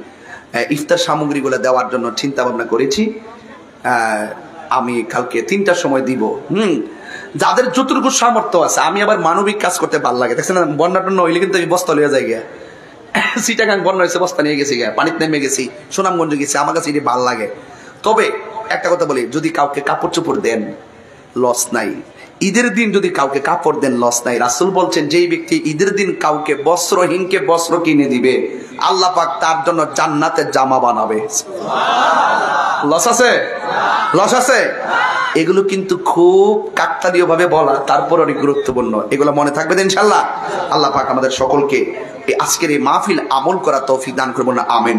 ইফতার সামগ্রীগুলো দেওয়ার জন্য চিন্তা ভাবনা করেছি। আমি কালকে 3টার সময় দিব। যাদের যতটুকু সামর্থ্য আছে, আমি আবার মানবিক কাজ করতে ভালো লাগে। দেখছেন বন্যা টন্যা হইলে কিন্তু আমি বস্তা লইয়া যাই গিয়া, চিটাগাং বন্যা হয়েছে বস্তা নিয়ে গেছি গিয়া, পানিতে নেমে গেছি, সুনামগঞ্জ গেছি, আমার কাছে এটি ভালো লাগে। তবে একটা কথা বলি, যদি কাউকে কাপড় চোপড় দেন লস নাই, ঈদের দিন যদি কাউকে কাপড় দেন লস নাই। রাসূল বলছেন, যেই ব্যক্তি ঈদের দিন কাউকে বস্ত্রহীনকে বস্ত্র কিনে দিবে, আল্লাহ পাক তার জন্য জান্নাতে জামা বানাবে। লস আছে? লস আছে? এগুলো কিন্তু খুব কাকতালীয় ভাবে বলা, তারপর অনেক গুরুত্বপূর্ণ। এগুলো মনে থাকবে ইনশাআল্লাহ। আল্লাহ পাক আমাদের সকলকে আজকের এই মাহফিল আমল করা তৌফিক দান করবেন। আমিন।